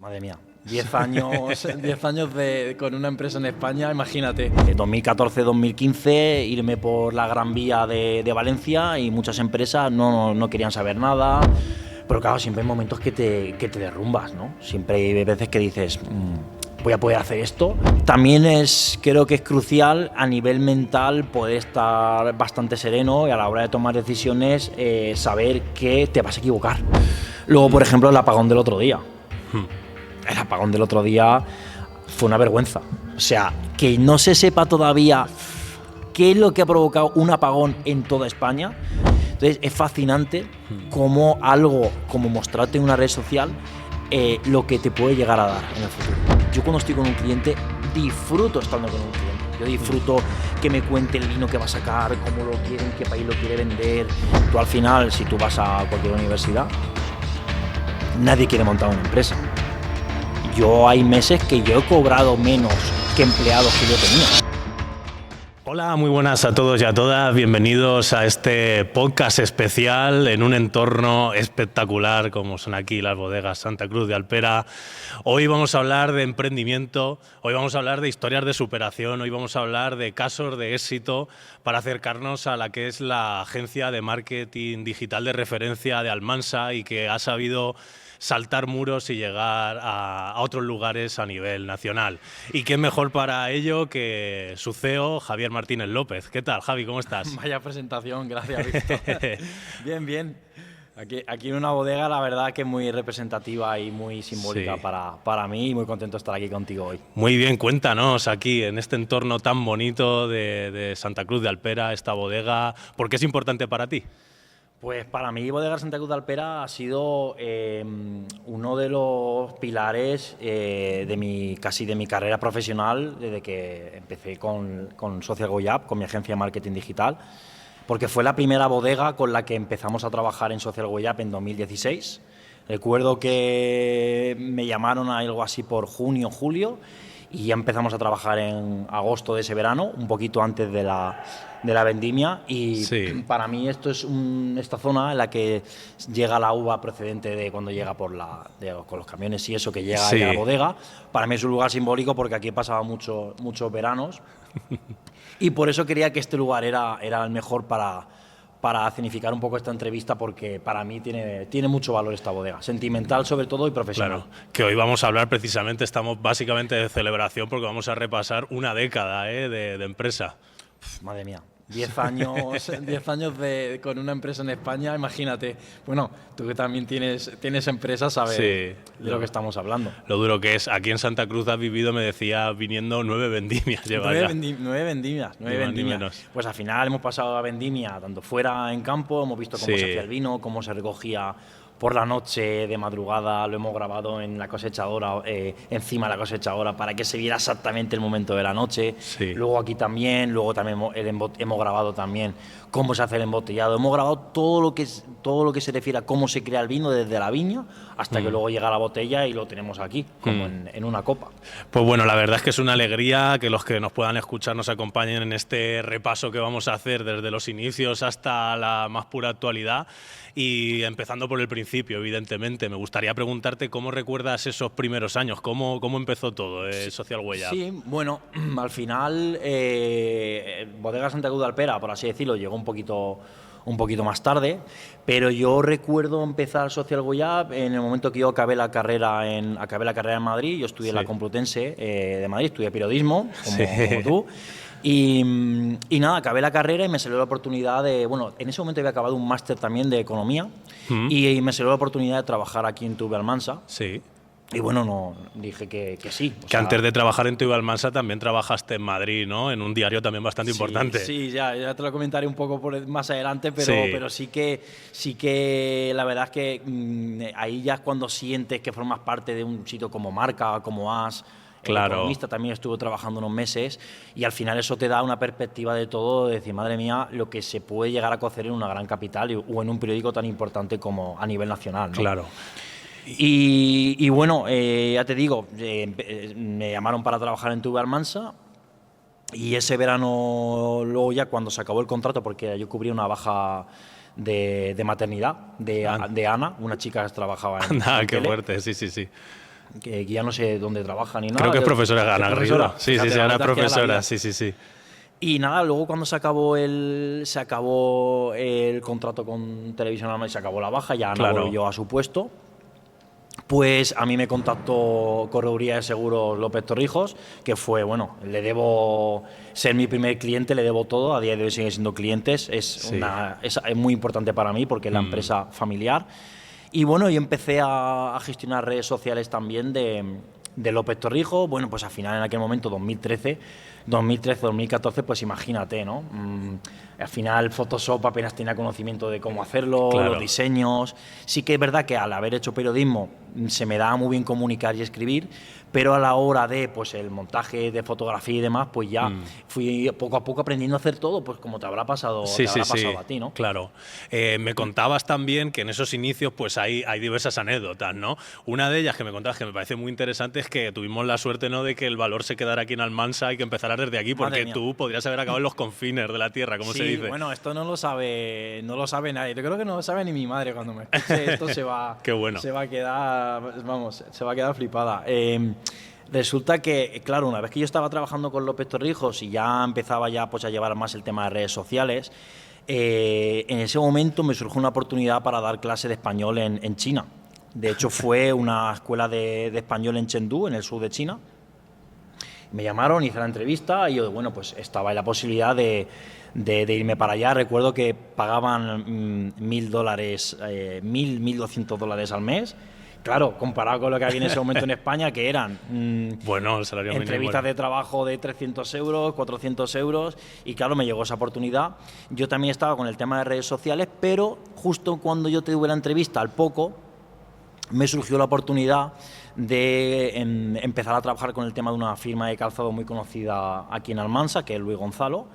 Madre mía, 10 años, 10 años con una empresa en España, imagínate. 2014-2015, irme por la Gran Vía de Valencia y muchas empresas no querían saber nada. Pero claro, siempre hay momentos que te derrumbas, ¿no? Siempre hay veces que dices, voy a poder hacer esto. También creo que es crucial a nivel mental poder estar bastante sereno y a la hora de tomar decisiones saber que te vas a equivocar. Luego, por ejemplo, el apagón del otro día. El apagón del otro día fue una vergüenza. O sea, que no se sepa todavía qué es lo que ha provocado un apagón en toda España. Entonces es fascinante cómo algo como mostrarte en una red social lo que te puede llegar a dar en el futuro. Yo cuando estoy con un cliente disfruto estando con un cliente. Yo disfruto que me cuente el vino que va a sacar, cómo lo quiere, en qué país lo quiere vender. Tú al final, si tú vas a cualquier universidad, nadie quiere montar una empresa. Yo hay meses que yo he cobrado menos que empleados que yo tenía. Hola, muy buenas a todos y a todas. Bienvenidos a este podcast especial en un entorno espectacular como son aquí las bodegas Santa Cruz de Alpera. Hoy vamos a hablar de emprendimiento, hoy vamos a hablar de historias de superación, hoy vamos a hablar de casos de éxito para acercarnos a la que es la agencia de marketing digital de referencia de Almansa y que ha sabido saltar muros y llegar a otros lugares a nivel nacional. Y qué mejor para ello que su CEO, Javier Martínez López. ¿Qué tal, Javi? ¿Cómo estás? Vaya presentación, gracias, Víctor. Bien, bien. Aquí en una bodega, la verdad que es muy representativa y muy simbólica para mí y muy contento de estar aquí contigo hoy. Muy bien, cuéntanos aquí, en este entorno tan bonito de Santa Cruz de Alpera, esta bodega, ¿por qué es importante para ti? Pues para mí Bodega Santa Cruz de Alpera ha sido uno de los pilares de mi carrera profesional desde que empecé con Social Goyap, con mi agencia de marketing digital, porque fue la primera bodega con la que empezamos a trabajar en Social Goyap en 2016. Recuerdo que me llamaron a algo así por junio, julio, y ya empezamos a trabajar en agosto de ese verano, un poquito antes de la vendimia, y sí. Para mí esto es esta zona en la que llega la uva procedente de cuando llega con los camiones y eso que llega sí. A la bodega. Para mí es un lugar simbólico porque aquí he pasado muchos veranos y por eso quería que este lugar era el mejor para significar un poco esta entrevista, porque para mí tiene mucho valor esta bodega, sentimental sobre todo y profesional. Claro, que hoy vamos a hablar precisamente, estamos básicamente de celebración porque vamos a repasar una década de empresa. Madre mía. 10 años, 10 años con una empresa en España, imagínate. Bueno, tú que también tienes empresas, sabes de lo que estamos hablando. Lo duro que es. Aquí en Santa Cruz has vivido, me decía, viniendo 9 vendimias. 9 vendimias. Pues al final hemos pasado a vendimia, tanto fuera en campo, hemos visto cómo se hacía el vino, cómo se recogía por la noche, de madrugada, lo hemos grabado en la cosechadora, encima de la cosechadora, para que se viera exactamente el momento de la noche. Sí. Luego aquí también, hemos grabado también cómo se hace el embotellado. Hemos grabado todo lo que se refiere a cómo se crea el vino desde la viña hasta que luego llega a la botella y lo tenemos aquí, como en una copa. Pues bueno, la verdad es que es una alegría que los que nos puedan escuchar nos acompañen en este repaso que vamos a hacer desde los inicios hasta la más pura actualidad. Y empezando por el principio, evidentemente, me gustaría preguntarte cómo recuerdas esos primeros años, cómo empezó todo Social Goyap. Sí, bueno, al final Bodega Santa Cruz de Alpera, por así decirlo, llegó un poquito más tarde, pero yo recuerdo empezar Social Goyap en el momento que yo acabé la carrera en Madrid. Yo estudié en la Complutense de Madrid, estudié periodismo, como tú. Y nada, acabé la carrera y me salió la oportunidad en ese momento había acabado un máster también de economía y me salió la oportunidad de trabajar aquí en TV Almansa. Sí. Y bueno, dije que sí. Que antes de trabajar en TV Almansa también trabajaste en Madrid, ¿no? En un diario también bastante importante. Sí, ya te lo comentaré un poco más adelante, pero sí que la verdad es que ahí ya es cuando sientes que formas parte de un sitio como Marca, como As. Claro. El Economista también estuvo trabajando unos meses y al final eso te da una perspectiva de todo, de decir, madre mía, lo que se puede llegar a cocer en una gran capital o en un periódico tan importante como a nivel nacional, ¿no? Claro. Y bueno, ya te digo, me llamaron para trabajar en TV Almansa y ese verano, luego ya cuando se acabó el contrato, porque yo cubría una baja de maternidad de Ana, una chica que trabajaba en qué fuerte, sí. que ya no sé dónde trabaja ni nada. Creo que es profesora Ana Garrido. Sí, Fíjate, sí, la ahora es vuelta que da la profesora, vida. sí. Y nada, luego cuando se acabó el contrato con Televisión Normal y se acabó la baja, ya Ana Claro. volvió a su puesto. Pues a mí me contactó Correduría de Seguros López Torrijos, que fue, bueno, le debo ser mi primer cliente, le debo todo, a día de hoy sigue siendo clientes, es muy importante para mí porque es la empresa familiar. Y bueno, yo empecé a gestionar redes sociales también de López Torrijos, bueno, pues al final en aquel momento, 2014, pues imagínate, ¿no? Al final Photoshop apenas tenía conocimiento de cómo hacerlo, Claro. los diseños. Sí que es verdad que al haber hecho periodismo se me daba muy bien comunicar y escribir, pero a la hora de pues el montaje de fotografía y demás, pues ya fui poco a poco aprendiendo a hacer todo, pues como te habrá pasado, pasado a ti, ¿no? Claro. Me contabas también que en esos inicios pues hay diversas anécdotas, ¿no? Una de ellas que me contabas que me parece muy interesante es que tuvimos la suerte, ¿no?, de que el valor se quedara aquí en Almansa y que empezaras desde aquí, porque tú podrías haber acabado en los confines de la tierra, como se dice. Bueno, esto no lo sabe nadie. Yo creo que no lo sabe ni mi madre. Cuando me escuche esto Qué bueno. se va a quedar flipada. Resulta que, claro, una vez que yo estaba trabajando con López Torrijos y ya empezaba pues a llevar más el tema de redes sociales, en ese momento me surgió una oportunidad para dar clase de español en China. De hecho, fue una escuela de español en Chengdu, en el sur de China. Me llamaron, hice la entrevista y yo, bueno, pues estaba en la posibilidad de irme para allá. Recuerdo que pagaban $1.000, $1.200 al mes. Claro, comparado con lo que había en ese momento en España, que eran bueno, el salario mínimo, entrevistas de trabajo de 300 euros, 400 euros, y claro, me llegó esa oportunidad. Yo también estaba con el tema de redes sociales, pero justo cuando yo tuve la entrevista, al poco, me surgió la oportunidad de empezar a trabajar con el tema de una firma de calzado muy conocida aquí en Almansa, que es Luis Gonzalo.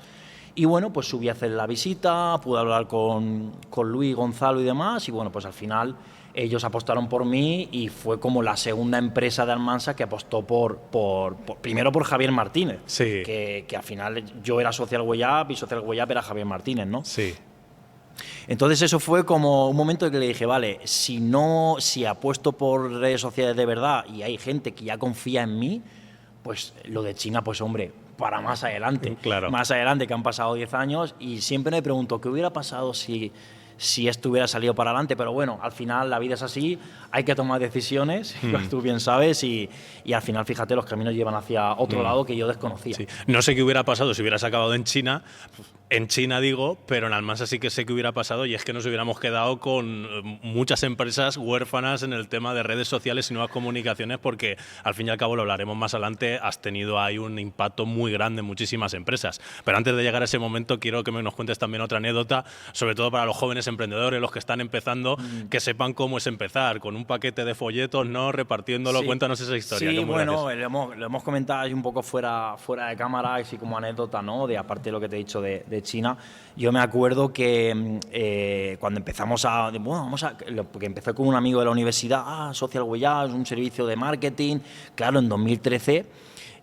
Y bueno, pues subí a hacer la visita, pude hablar con Luis, Gonzalo y demás, y bueno, pues al final ellos apostaron por mí y fue como la segunda empresa de Almansa que apostó primero por Javier Martínez, sí, que al final yo era Social Way Up y Social Way Up era Javier Martínez, ¿no? Sí. Entonces eso fue como un momento en que le dije, vale, si apuesto por redes sociales de verdad y hay gente que ya confía en mí, pues lo de China, pues hombre, para más adelante. Claro. Más adelante, que han pasado 10 años, y siempre me pregunto, ¿qué hubiera pasado si esto hubiera salido para adelante? Pero bueno, al final la vida es así, hay que tomar decisiones, tú bien sabes, y al final, fíjate, los caminos llevan hacia otro lado que yo desconocía. Sí. No sé qué hubiera pasado si hubieras acabado en China, digo, pero en Almansa sí que sé que hubiera pasado, y es que nos hubiéramos quedado con muchas empresas huérfanas en el tema de redes sociales y nuevas comunicaciones, porque al fin y al cabo, lo hablaremos más adelante, has tenido ahí un impacto muy grande en muchísimas empresas. Pero antes de llegar a ese momento, quiero que nos cuentes también otra anécdota, sobre todo para los jóvenes emprendedores, los que están empezando, que sepan cómo es empezar, con un paquete de folletos, ¿no?, repartiéndolo. Sí. Cuéntanos esa historia. Sí, bueno, lo hemos comentado ahí un poco fuera de cámara, así como anécdota, ¿no?, de aparte de lo que te he dicho de China. Yo me acuerdo que cuando empezamos porque empecé con un amigo de la universidad, Social Way Up, es un servicio de marketing. Claro, en 2013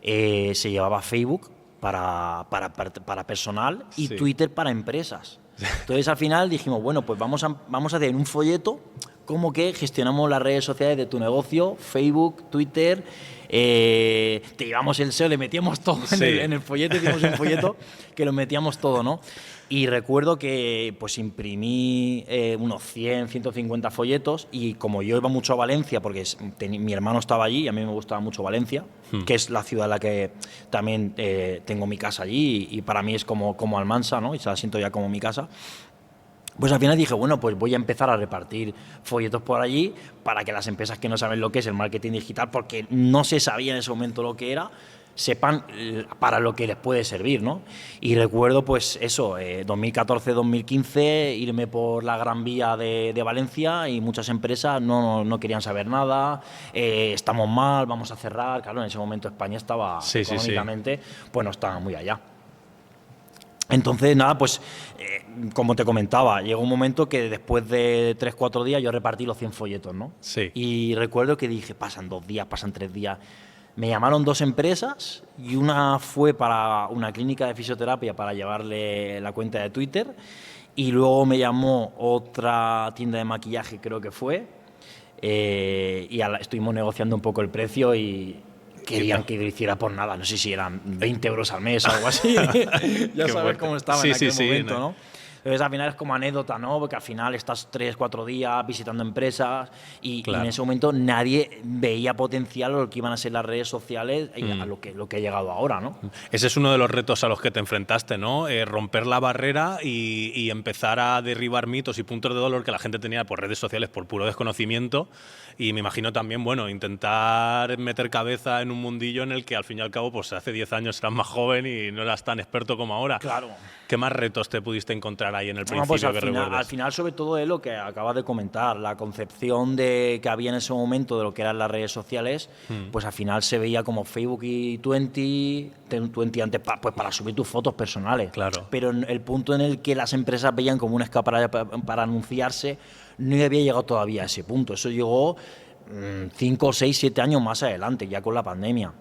se llevaba Facebook para personal y sí, Twitter para empresas. Entonces al final dijimos, bueno, pues vamos a hacer un folleto como que gestionamos las redes sociales de tu negocio, Facebook, Twitter, te llevamos el SEO, le metíamos todo en el folleto, hicimos un folleto que lo metíamos todo, ¿no? Y recuerdo que pues imprimí unos 100, 150 folletos, y como yo iba mucho a Valencia, porque mi hermano estaba allí y a mí me gustaba mucho Valencia, que es la ciudad en la que también tengo mi casa allí, y para mí es como Almansa, ¿no? Y se la siento ya como mi casa. Pues al final dije, bueno, pues voy a empezar a repartir folletos por allí para que las empresas que no saben lo que es el marketing digital, porque no se sabía en ese momento lo que era, sepan para lo que les puede servir, ¿no? Y recuerdo, pues eso, 2014-2015, irme por la Gran Vía de Valencia, y muchas empresas no querían saber nada, estamos mal, vamos a cerrar. Claro, en ese momento España estaba económicamente, pues no estaba muy allá. Entonces, nada, pues como te comentaba, llegó un momento que después de 3-4 días yo repartí los 100 folletos, ¿no? Sí. Y recuerdo que dije, pasan 2 días, pasan 3 días. Me llamaron 2 empresas, y una fue para una clínica de fisioterapia para llevarle la cuenta de Twitter, y luego me llamó otra tienda de maquillaje, creo que fue, y estuvimos negociando un poco el precio y querían que lo hiciera por nada, no sé si eran 20 euros al mes o algo así. Ya sabes cómo estaba en aquel momento, ¿no? Entonces, al final es como anécdota, ¿no? Porque al final estás 3-4 días visitando empresas y en ese momento nadie veía potencial a lo que iban a ser las redes sociales y a lo que ha llegado ahora, ¿no? Ese es uno de los retos a los que te enfrentaste, ¿no? Romper la barrera y empezar a derribar mitos y puntos de dolor que la gente tenía por redes sociales por puro desconocimiento. Y me imagino también, bueno, intentar meter cabeza en un mundillo en el que al fin y al cabo, pues hace 10 años eras más joven y no eras tan experto como ahora. Claro. ¿Qué más retos te pudiste encontrar ahí en el principio Pues que recuerdes? Al final, sobre todo, es lo que acabas de comentar, la concepción que había en ese momento de lo que eran las redes sociales, pues al final se veía como Facebook y 20 antes pues para subir tus fotos personales. Claro. Pero el punto en el que las empresas veían como un escaparate para anunciarse, no había llegado todavía a ese punto. Eso llegó 5, 6, 7 años más adelante, ya con la pandemia.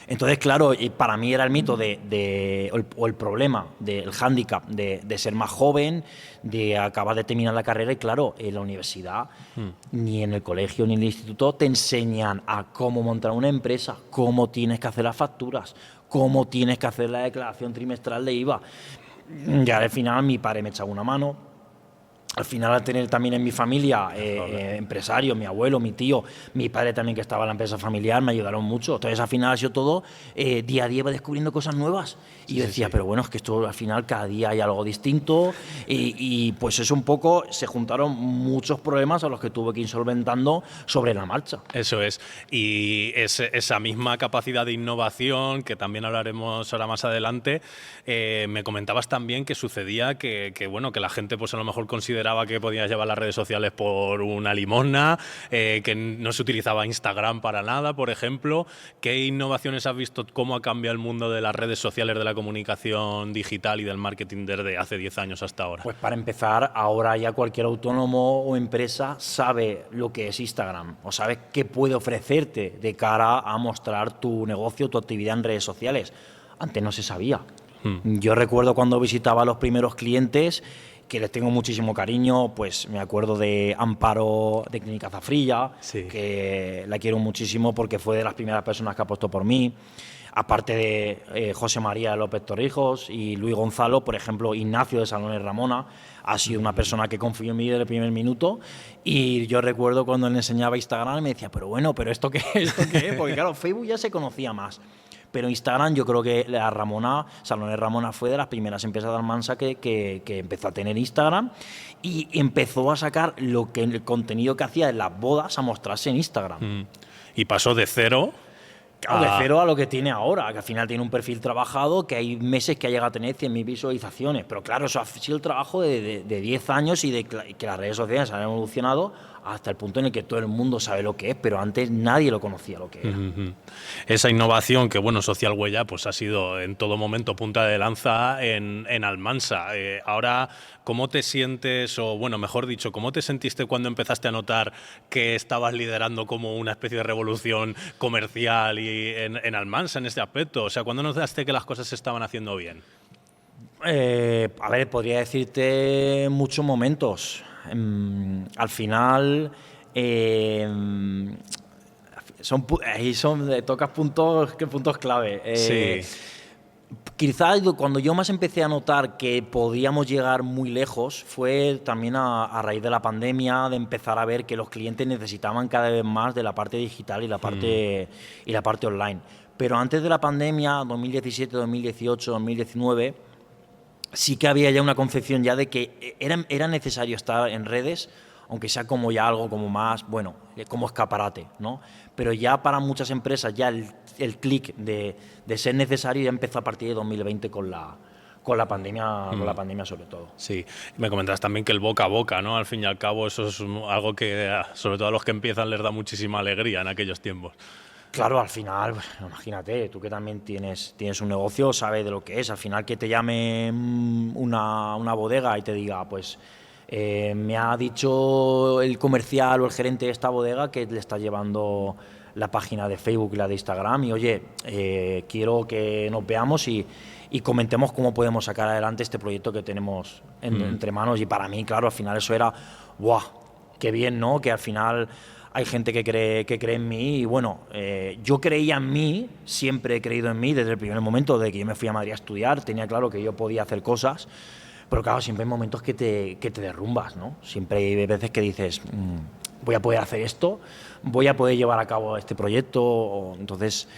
Entonces, claro, para mí era el mito o el problema, el hándicap de ser más joven, de acabar de terminar la carrera y, claro, en la universidad, ni en el colegio ni en el instituto te enseñan a cómo montar una empresa, cómo tienes que hacer las facturas, cómo tienes que hacer la declaración trimestral de IVA. Ya al final mi padre me echaba una mano. Al final, al tener también en mi familia empresarios, mi abuelo, mi tío, mi padre también que estaba en la empresa familiar, me ayudaron mucho. Entonces, al final ha sido todo, día a día iba descubriendo cosas nuevas. Y yo decía, pero bueno, es que esto al final cada día hay algo distinto. Y pues eso un poco, se juntaron muchos problemas a los que tuve que ir solventando sobre la marcha. Eso es. Y esa misma capacidad de innovación, que también hablaremos ahora más adelante, me comentabas también que sucedía que la gente pues a lo mejor consideraba que podías llevar las redes sociales por una limosna, que no se utilizaba Instagram para nada, por ejemplo. ¿Qué innovaciones has visto? ¿Cómo ha cambiado el mundo de las redes sociales, de la comunicación digital y del marketing desde hace 10 años hasta ahora? Pues para empezar, ahora ya cualquier autónomo o empresa sabe lo que es Instagram o sabe qué puede ofrecerte de cara a mostrar tu negocio, tu actividad en redes sociales. Antes no se sabía. Yo recuerdo cuando visitaba a los primeros clientes, que les tengo muchísimo cariño, pues me acuerdo de Amparo de Clínica Zafrilla, que la quiero muchísimo porque fue de las primeras personas que apostó por mí. Aparte de José María López Torrijos y Luis Gonzalo, por ejemplo, Ignacio de Salones Ramona ha sido una persona que confió en mí desde el primer minuto. Y yo recuerdo cuando le enseñaba Instagram me decía, pero ¿esto qué es? Porque claro, Facebook ya se conocía más. Pero Instagram, yo creo que la Ramona, Salones Ramona, fue de las primeras empresas de Almansa que empezó a tener Instagram y empezó a sacar el contenido que hacía en las bodas a mostrarse en Instagram. Y pasó de cero. Claro, de cero a lo que tiene ahora, que al final tiene un perfil trabajado, que hay meses que ha llegado a tener 100.000 visualizaciones. Pero claro, eso ha sido el trabajo de 10 años y de que las redes sociales han evolucionado hasta el punto en el que todo el mundo sabe lo que es, pero antes nadie lo conocía lo que era. Esa innovación que, Social Huella pues ha sido en todo momento punta de lanza en Almansa. Ahora, ¿cómo te sientes, o mejor dicho, cómo te sentiste cuando empezaste a notar que estabas liderando como una especie de revolución comercial y en Almansa en este aspecto? O sea, ¿cuándo notaste que las cosas se estaban haciendo bien? A ver, podría decirte muchos momentos. Al final tocas puntos clave. Quizás cuando yo más empecé a notar que podíamos llegar muy lejos fue también a raíz de la pandemia, de empezar a ver que los clientes necesitaban cada vez más de la parte digital y la parte online. Pero antes de la pandemia, 2017, 2018, 2019, sí que había ya una concepción ya de que era necesario estar en redes, aunque sea como ya algo como más, como escaparate, ¿no? Pero ya para muchas empresas ya el clic de ser necesario ya empezó a partir de 2020 con la pandemia, con la pandemia sobre todo. Sí, me comentabas también que el boca a boca, ¿no? Al fin y al cabo eso es algo que sobre todo a los que empiezan les da muchísima alegría en aquellos tiempos. Claro, al final, imagínate, tú que también tienes un negocio, sabes de lo que es. Al final que te llame una bodega y te diga, pues me ha dicho el comercial o el gerente de esta bodega que le está llevando la página de Facebook y la de Instagram y oye, quiero que nos veamos y comentemos cómo podemos sacar adelante este proyecto que tenemos entre manos. Y para mí, claro, al final eso era ¡buah! qué bien, ¿no? Que al final hay gente que cree en mí y bueno, yo creía en mí, siempre he creído en mí desde el primer momento de que yo me fui a Madrid a estudiar, tenía claro que yo podía hacer cosas, pero claro, siempre hay momentos que te derrumbas, ¿no? Siempre hay veces que dices, voy a poder hacer esto, voy a poder llevar a cabo este proyecto, entonces...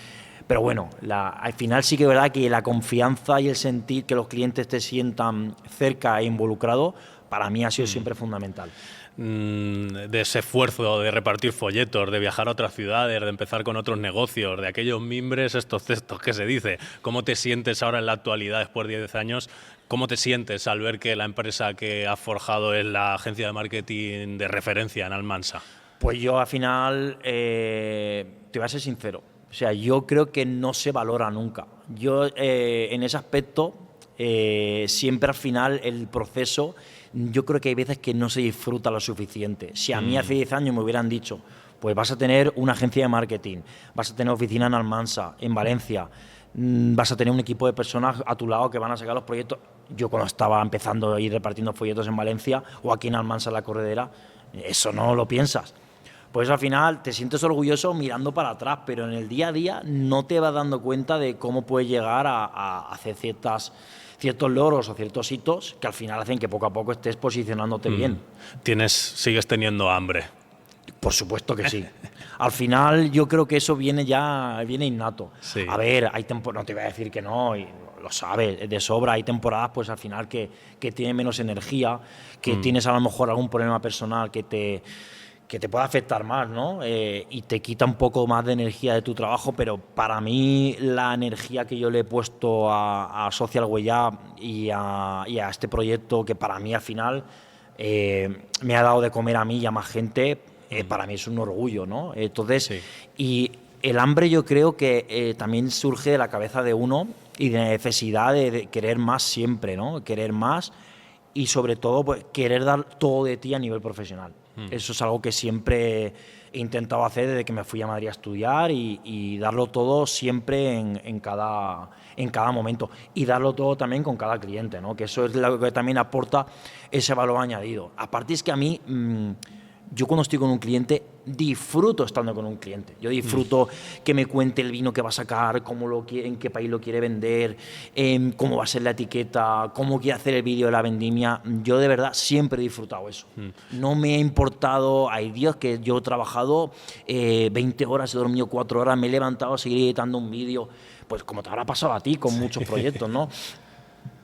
Pero bueno, al final sí que es verdad que la confianza y el sentir que los clientes te sientan cerca e involucrado, para mí ha sido siempre fundamental. De ese esfuerzo de repartir folletos, de viajar a otras ciudades, de empezar con otros negocios, de aquellos mimbres, estos cestos que se dice. ¿Cómo te sientes ahora en la actualidad, después de 10 años? ¿Cómo te sientes al ver que la empresa que has forjado es la agencia de marketing de referencia en Almansa? Pues yo al final, te voy a ser sincero, o sea, yo creo que no se valora nunca. Yo en ese aspecto, siempre al final el proceso, yo creo que hay veces que no se disfruta lo suficiente. Si a mí hace 10 años me hubieran dicho, pues vas a tener una agencia de marketing, vas a tener oficina en Almansa, en Valencia, vas a tener un equipo de personas a tu lado que van a sacar los proyectos. Yo cuando estaba empezando a ir repartiendo folletos en Valencia o aquí en Almansa, en la Corredera, eso no lo piensas. Pues al final te sientes orgulloso mirando para atrás, pero en el día a día no te vas dando cuenta de cómo puedes llegar a hacer ciertos logros o ciertos hitos que al final hacen que poco a poco estés posicionándote bien. ¿Sigues teniendo hambre? Por supuesto que sí. Al final yo creo que eso viene innato. Sí. A ver, hay temporadas, no te voy a decir que no, y lo sabes, de sobra, hay temporadas pues al final que tienes menos energía, que tienes a lo mejor algún problema personal que te puede afectar más, ¿no? Y te quita un poco más de energía de tu trabajo, pero para mí la energía que yo le he puesto a Social Way Up y a este proyecto, que para mí al final me ha dado de comer a mí y a más gente, para mí es un orgullo, ¿no? Entonces, sí. Y el hambre yo creo que también surge de la cabeza de uno y de la necesidad de querer más siempre, ¿no? Querer más y sobre todo pues, querer dar todo de ti a nivel profesional. Eso es algo que siempre he intentado hacer desde que me fui a Madrid a estudiar y darlo todo siempre en cada momento y darlo todo también con cada cliente, ¿no? Que eso es lo que también aporta ese valor añadido. Aparte es que a mí, yo cuando estoy con un cliente disfruto estando con un cliente. Yo disfruto que me cuente el vino que va a sacar, en qué país lo quiere vender, cómo va a ser la etiqueta, cómo quiere hacer el vídeo de la vendimia. Yo de verdad siempre he disfrutado eso. No me ha importado, hay días que yo he trabajado 20 horas, he dormido 4 horas, me he levantado a seguir editando un vídeo, pues como te habrá pasado a ti con muchos proyectos, ¿no?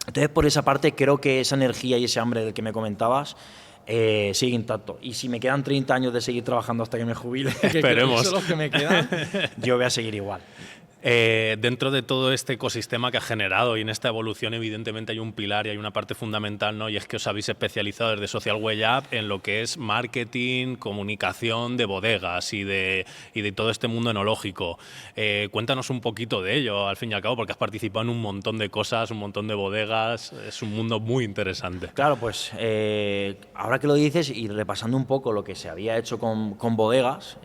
Entonces por esa parte creo que esa energía y ese hambre del que me comentabas sigue intacto. Y si me quedan 30 años de seguir trabajando hasta que me jubile, esperemos, que son los que me quedan, yo voy a seguir igual. Dentro de todo este ecosistema que has generado y en esta evolución evidentemente hay un pilar y hay una parte fundamental, ¿no? Y es que os habéis especializado desde Social Way Up en lo que es marketing, comunicación de bodegas y de todo este mundo enológico. Cuéntanos un poquito de ello, al fin y al cabo, porque has participado en un montón de cosas, un montón de bodegas, es un mundo muy interesante. Claro, pues ahora que lo dices y repasando un poco lo que se había hecho con bodegas,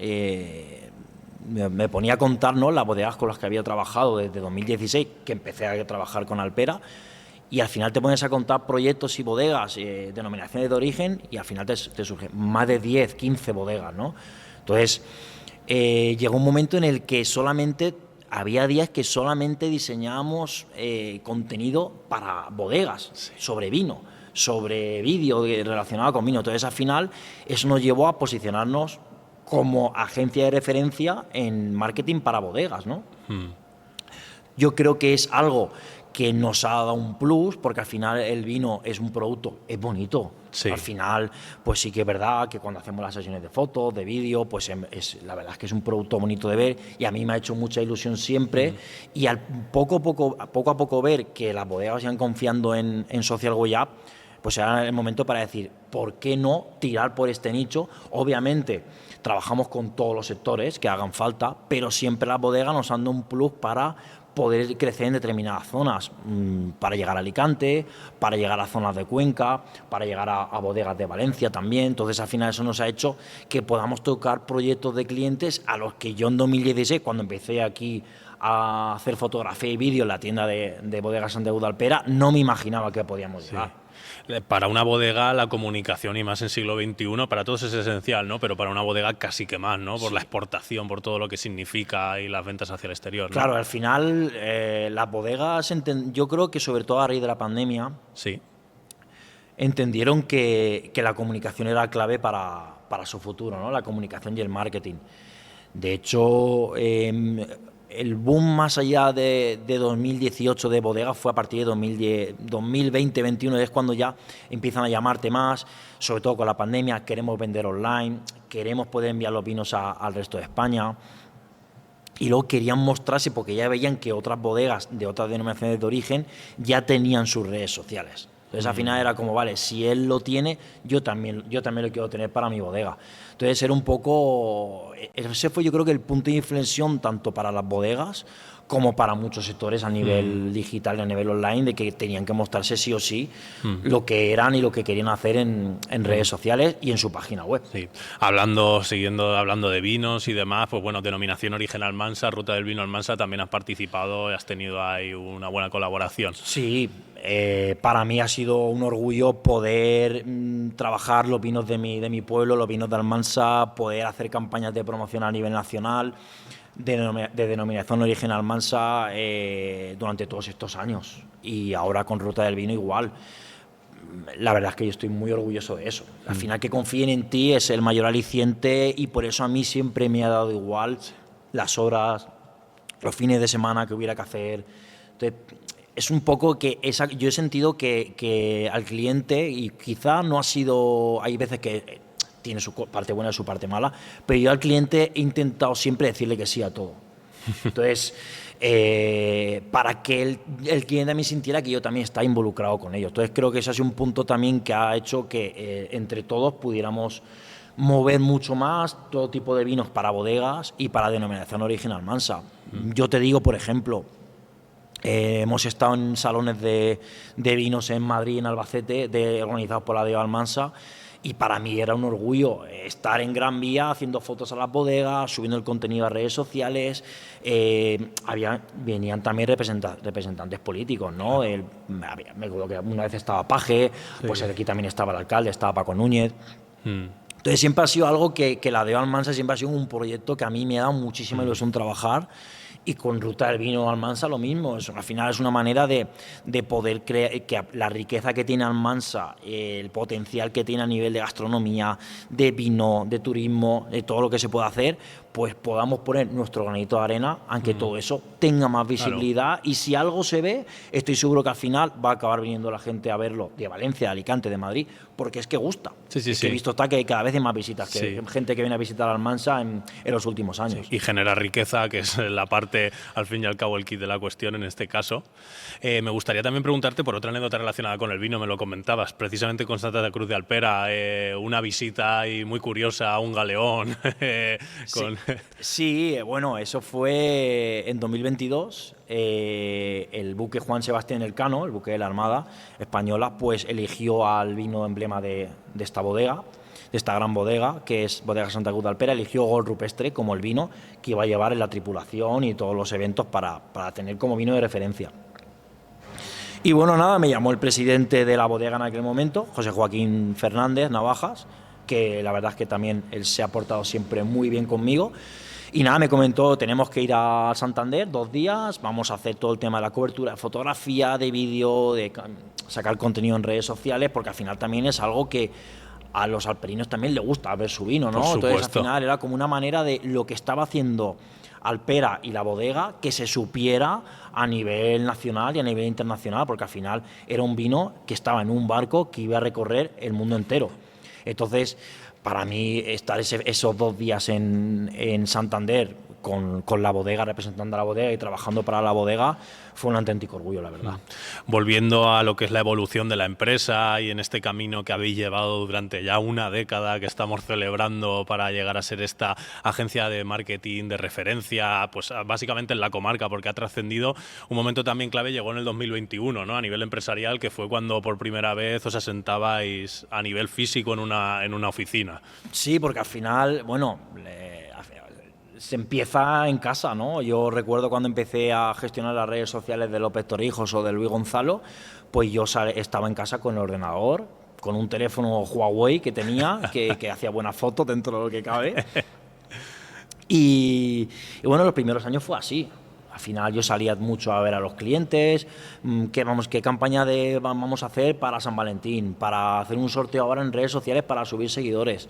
me ponía a contar, ¿no?, las bodegas con las que había trabajado desde 2016, que empecé a trabajar con Alpera, y al final te pones a contar proyectos y bodegas, denominaciones de origen, y al final te surgen más de 10, 15 bodegas, ¿no? Entonces, llegó un momento en el que había días que solamente diseñábamos contenido para bodegas, sí, sobre vino, sobre vídeo relacionado con vino. Entonces, al final, eso nos llevó a posicionarnos como agencia de referencia en marketing para bodegas, ¿no? Yo creo que es algo que nos ha dado un plus, porque al final el vino es un producto, es bonito. Sí. Al final, pues sí que es verdad que cuando hacemos las sesiones de fotos, de vídeo, pues la verdad es que es un producto bonito de ver y a mí me ha hecho mucha ilusión siempre. Y al poco a poco ver que las bodegas sigan confiando en Social Way Up, pues era el momento para decir, ¿por qué no tirar por este nicho? Obviamente, trabajamos con todos los sectores que hagan falta, pero siempre las bodegas nos dan un plus para poder crecer en determinadas zonas, para llegar a Alicante, para llegar a zonas de Cuenca, para llegar a bodegas de Valencia también. Entonces, al final eso nos ha hecho que podamos tocar proyectos de clientes a los que yo en 2016, cuando empecé aquí a hacer fotografía y vídeo en la tienda de Bodegas Santa Cruz de Alpera, no me imaginaba que podíamos llegar. Sí. Para una bodega la comunicación, y más en siglo XXI, para todos es esencial, ¿no? Pero para una bodega casi que más, ¿no? Por la exportación, por todo lo que significa y las ventas hacia el exterior, ¿no? Claro, al final las bodegas, yo creo que sobre todo a raíz de la pandemia, sí, entendieron que la comunicación era clave para su futuro, ¿no? La comunicación y el marketing. De hecho, el boom más allá de 2018 de bodegas fue a partir de 2020-2021, es cuando ya empiezan a llamarte más, sobre todo con la pandemia. Queremos vender online, queremos poder enviar los vinos al resto de España. Y luego querían mostrarse porque ya veían que otras bodegas de otras denominaciones de origen ya tenían sus redes sociales. Entonces al final era como, vale, si él lo tiene, yo también lo quiero tener para mi bodega. Entonces era un poco, ese fue yo creo que el punto de inflexión tanto para las bodegas como para muchos sectores a nivel digital y a nivel online, de que tenían que mostrarse sí o sí lo que eran y lo que querían hacer en redes sociales y en su página web. Sí, siguiendo hablando de vinos y demás, pues bueno, Denominación Origen Almansa, Ruta del Vino Almansa, también has participado y has tenido ahí una buena colaboración. Sí, para mí ha sido un orgullo poder trabajar los vinos de mi pueblo, los vinos de Almansa, poder hacer campañas de promoción a nivel nacional de Denominación Origen Almansa durante todos estos años, y ahora con Ruta del Vino igual. La verdad es que yo estoy muy orgulloso de eso. Al final, que confíen en ti es el mayor aliciente, y por eso a mí siempre me ha dado igual las horas, los fines de semana que hubiera que hacer. Entonces, es un poco que yo he sentido que al cliente, y quizá no ha sido, hay veces que tiene su parte buena y su parte mala, pero yo al cliente he intentado siempre decirle que sí a todo. Entonces, para que el cliente a mí sintiera que yo también estaba involucrado con ellos. Entonces creo que ese ha sido un punto también que ha hecho que entre todos pudiéramos mover mucho más todo tipo de vinos para bodegas y para Denominación Origen Almansa. Yo te digo, por ejemplo, hemos estado en salones de vinos en Madrid, en Albacete, organizados por la de Almansa, y para mí era un orgullo estar en Gran Vía haciendo fotos a las bodegas, subiendo el contenido a redes sociales. Venían también representantes políticos, ¿no? Me acuerdo que una vez estaba Paje, pues aquí también estaba el alcalde, estaba Paco Núñez. Entonces siempre ha sido algo que la de Almansa siempre ha sido un proyecto que a mí me ha dado muchísima ilusión trabajar. Y con Ruta del Vino Almansa lo mismo. Al final es una manera de poder crear que la riqueza que tiene Almansa, el potencial que tiene a nivel de gastronomía, de vino, de turismo, de todo lo que se puede hacer, pues podamos poner nuestro granito de arena, aunque todo eso tenga más visibilidad. Claro. Y si algo se ve, estoy seguro que al final va a acabar viniendo la gente a verlo de Valencia, de Alicante, de Madrid, porque es que gusta. Sí. He visto que hay cada vez hay más visitas, que gente que viene a visitar Almansa en los últimos años. Y genera riqueza, que es la parte, al fin y al cabo, el kit de la cuestión en este caso. Me gustaría también preguntarte por otra anécdota relacionada con el vino, me lo comentabas, precisamente con Santa Cruz de Alpera, una visita ahí muy curiosa a un galeón. Sí, bueno, eso fue en 2022. El buque Juan Sebastián Elcano, el buque de la Armada Española, pues eligió al vino emblema de esta bodega, de esta gran bodega, que es Bodega Santa Cruz de Alpera. Eligió Gol Rupestre como el vino que iba a llevar en la tripulación y todos los eventos para tener como vino de referencia. Y bueno, nada, me llamó el presidente de la bodega en aquel momento, José Joaquín Fernández Navajas, que la verdad es que también él se ha portado siempre muy bien conmigo. Y nada, me comentó, tenemos que ir a Santander 2 días, vamos a hacer todo el tema de la cobertura de fotografía, de vídeo, de sacar contenido en redes sociales, porque al final también es algo que a los alperinos también les gusta ver su vino, ¿no? Entonces al final era como una manera de lo que estaba haciendo Alpera y la bodega, que se supiera a nivel nacional y a nivel internacional, porque al final era un vino que estaba en un barco que iba a recorrer el mundo entero. Entonces, para mí, estar esos 2 días en Santander con la bodega, representando a la bodega y trabajando para la bodega, fue un auténtico orgullo, la verdad. Volviendo a lo que es la evolución de la empresa y en este camino que habéis llevado durante ya una década que estamos celebrando para llegar a ser esta agencia de marketing de referencia, pues básicamente en la comarca, porque ha trascendido un momento también clave, llegó en el 2021, ¿no? A nivel empresarial, que fue cuando por primera vez os asentabais a nivel físico en una oficina. Sí, porque al final, bueno, se empieza en casa, ¿no? Yo recuerdo cuando empecé a gestionar las redes sociales de López Torrijos o de Luis Gonzalo, pues yo estaba en casa con el ordenador, con un teléfono Huawei que tenía, que hacía buenas fotos dentro de lo que cabe. Y bueno, los primeros años fue así. Al final yo salía mucho a ver a los clientes, qué campaña vamos a hacer para San Valentín, para hacer un sorteo ahora en redes sociales para subir seguidores.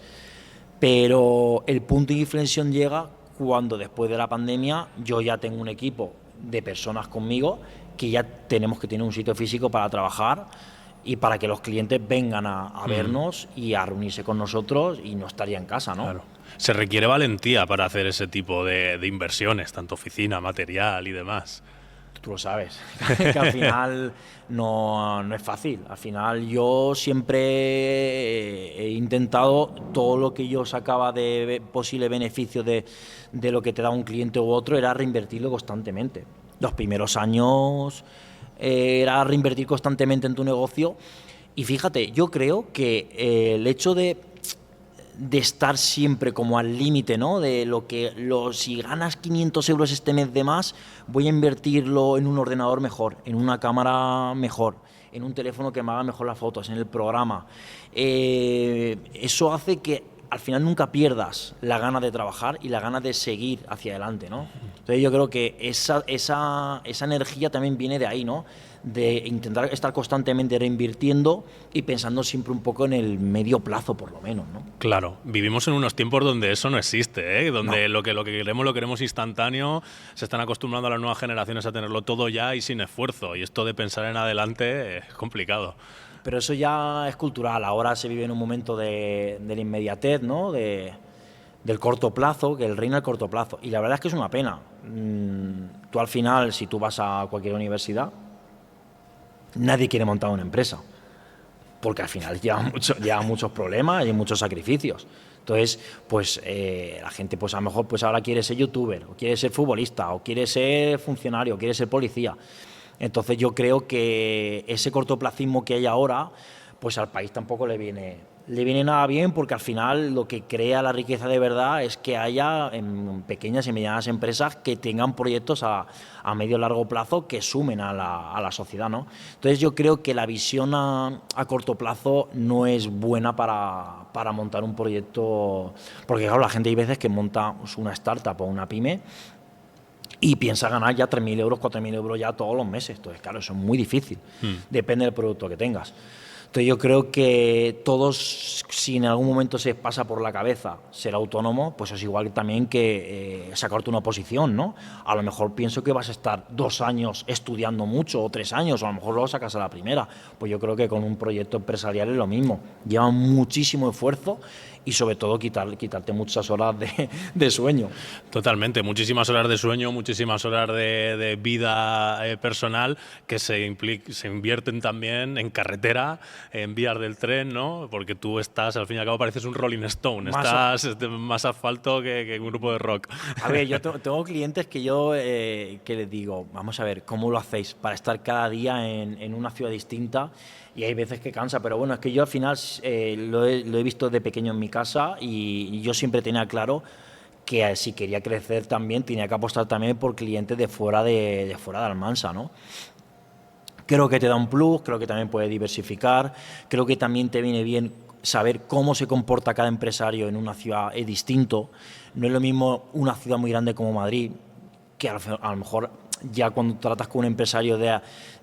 Pero el punto de inflexión llega cuando después de la pandemia yo ya tengo un equipo de personas conmigo que ya tenemos que tener un sitio físico para trabajar y para que los clientes vengan a vernos y a reunirse con nosotros y no estaría en casa, ¿no? Claro. Se requiere valentía para hacer ese tipo de inversiones, tanto oficina, material y demás. Tú lo sabes, que al final no es fácil. Al final yo siempre he intentado todo lo que yo sacaba de posible beneficio de lo que te da un cliente u otro era reinvertirlo constantemente. Los primeros años era reinvertir constantemente en tu negocio y fíjate, yo creo que el hecho de estar siempre como al límite, ¿no? De si ganas 500 euros este mes de más, voy a invertirlo en un ordenador mejor, en una cámara mejor, en un teléfono que me haga mejor las fotos, en el programa. Eso hace que al final nunca pierdas la gana de trabajar y la gana de seguir hacia adelante, ¿no? Entonces yo creo que esa energía también viene de ahí, ¿no? De intentar estar constantemente reinvirtiendo y pensando siempre un poco en el medio plazo, por lo menos, ¿no? Claro, vivimos en unos tiempos donde eso no existe, ¿eh? Donde lo que queremos lo queremos instantáneo, se están acostumbrando a las nuevas generaciones a tenerlo todo ya y sin esfuerzo, y esto de pensar en adelante es complicado. Pero eso ya es cultural, ahora se vive en un momento de la inmediatez, ¿no? Del corto plazo, que el reina el corto plazo, y la verdad es que es una pena. Tú al final, si tú vas a cualquier universidad, nadie quiere montar una empresa, porque al final lleva muchos problemas y muchos sacrificios. Entonces, pues la gente pues a lo mejor pues ahora quiere ser youtuber, o quiere ser futbolista, o quiere ser funcionario, o quiere ser policía. Entonces yo creo que ese cortoplacismo que hay ahora, pues al país tampoco le viene nada bien, porque al final lo que crea la riqueza de verdad es que haya pequeñas y medianas empresas que tengan proyectos a medio y largo plazo que sumen a la sociedad, ¿no? Entonces yo creo que la visión a corto plazo no es buena para montar un proyecto, porque claro, la gente hay veces que monta una startup o una pyme y piensa ganar ya 3.000 euros, 4.000 euros ya todos los meses. Entonces, claro, eso es muy difícil. Depende del producto que tengas. Entonces, yo creo que todos, si en algún momento se pasa por la cabeza ser autónomo, pues es igual también que sacarte una oposición, ¿no? A lo mejor pienso que vas a estar 2 años estudiando mucho o 3 años, o a lo mejor lo sacas a la primera. Pues yo creo que con un proyecto empresarial es lo mismo. Lleva muchísimo esfuerzo y sobre todo quitarte muchas horas de sueño. Totalmente, muchísimas horas de sueño, muchísimas horas de vida personal que se invierten también en carretera, en vías del tren, ¿no? Porque tú estás, al fin y al cabo, pareces un Rolling Stone, estás más asfalto que un grupo de rock. A ver, yo tengo clientes que que les digo, vamos a ver, ¿cómo lo hacéis para estar cada día en una ciudad distinta? Y hay veces que cansa, pero bueno, es que yo al final lo he visto de pequeño en mi casa y yo siempre tenía claro que si quería crecer también tenía que apostar también por clientes de fuera de Almansa, ¿no? Creo que te da un plus, creo que también puedes diversificar, creo que también te viene bien saber cómo se comporta cada empresario en una ciudad es distinto. No es lo mismo una ciudad muy grande como Madrid, que a lo mejor ya cuando tratas con un empresario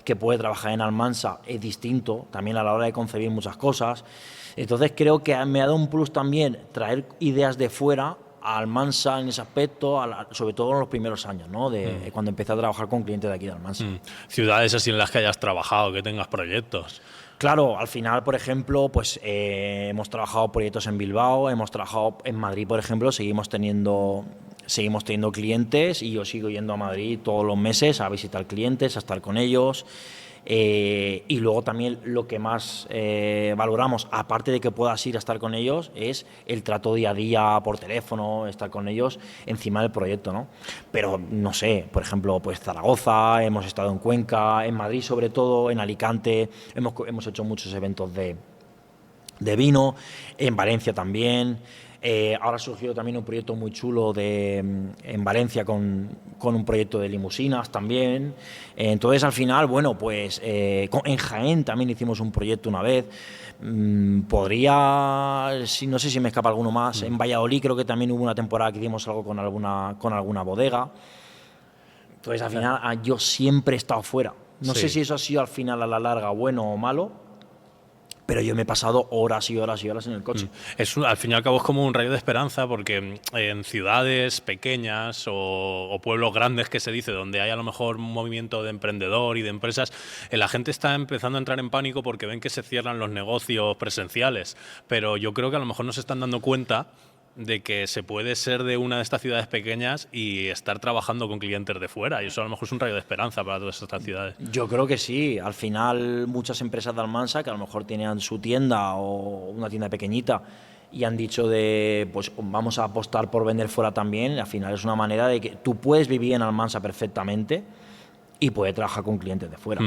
que puede trabajar en Almansa es distinto, también a la hora de concebir muchas cosas. Entonces creo que me ha dado un plus también traer ideas de fuera a Almansa en ese aspecto, sobre todo en los primeros años, ¿no? Cuando empecé a trabajar con clientes de aquí de Almansa. Ciudades así en las que hayas trabajado, que tengas proyectos. Claro, al final, por ejemplo, pues hemos trabajado proyectos en Bilbao, hemos trabajado en Madrid, por ejemplo, seguimos teniendo clientes y yo sigo yendo a Madrid todos los meses a visitar clientes, a estar con ellos. Y luego también lo que más valoramos, aparte de que puedas ir a estar con ellos, es el trato día a día por teléfono, estar con ellos encima del proyecto, ¿no? Pero no sé, por ejemplo, pues Zaragoza, hemos estado en Cuenca, en Madrid sobre todo, en Alicante, hemos hecho muchos eventos de vino, en Valencia también. Ahora ha surgido también un proyecto muy chulo en Valencia con un proyecto de limusinas también. Entonces, al final, bueno, pues en Jaén también hicimos un proyecto una vez. No sé si me escapa alguno más. En Valladolid creo que también hubo una temporada que hicimos algo con alguna bodega. Entonces, al final, yo siempre he estado fuera. No sé si eso ha sido al final a la larga bueno o malo, pero yo me he pasado horas y horas y horas en el coche. Al fin y al cabo es como un rayo de esperanza, porque en ciudades pequeñas o pueblos grandes, que se dice, donde hay a lo mejor un movimiento de emprendedor y de empresas, la gente está empezando a entrar en pánico porque ven que se cierran los negocios presenciales. Pero yo creo que a lo mejor no se están dando cuenta de que se puede ser de una de estas ciudades pequeñas y estar trabajando con clientes de fuera. Y eso a lo mejor es un rayo de esperanza para todas estas ciudades. Yo creo que sí. Al final, muchas empresas de Almansa que a lo mejor tenían su tienda o una tienda pequeñita y han dicho pues vamos a apostar por vender fuera también. Al final es una manera de que tú puedes vivir en Almansa perfectamente y puedes trabajar con clientes de fuera.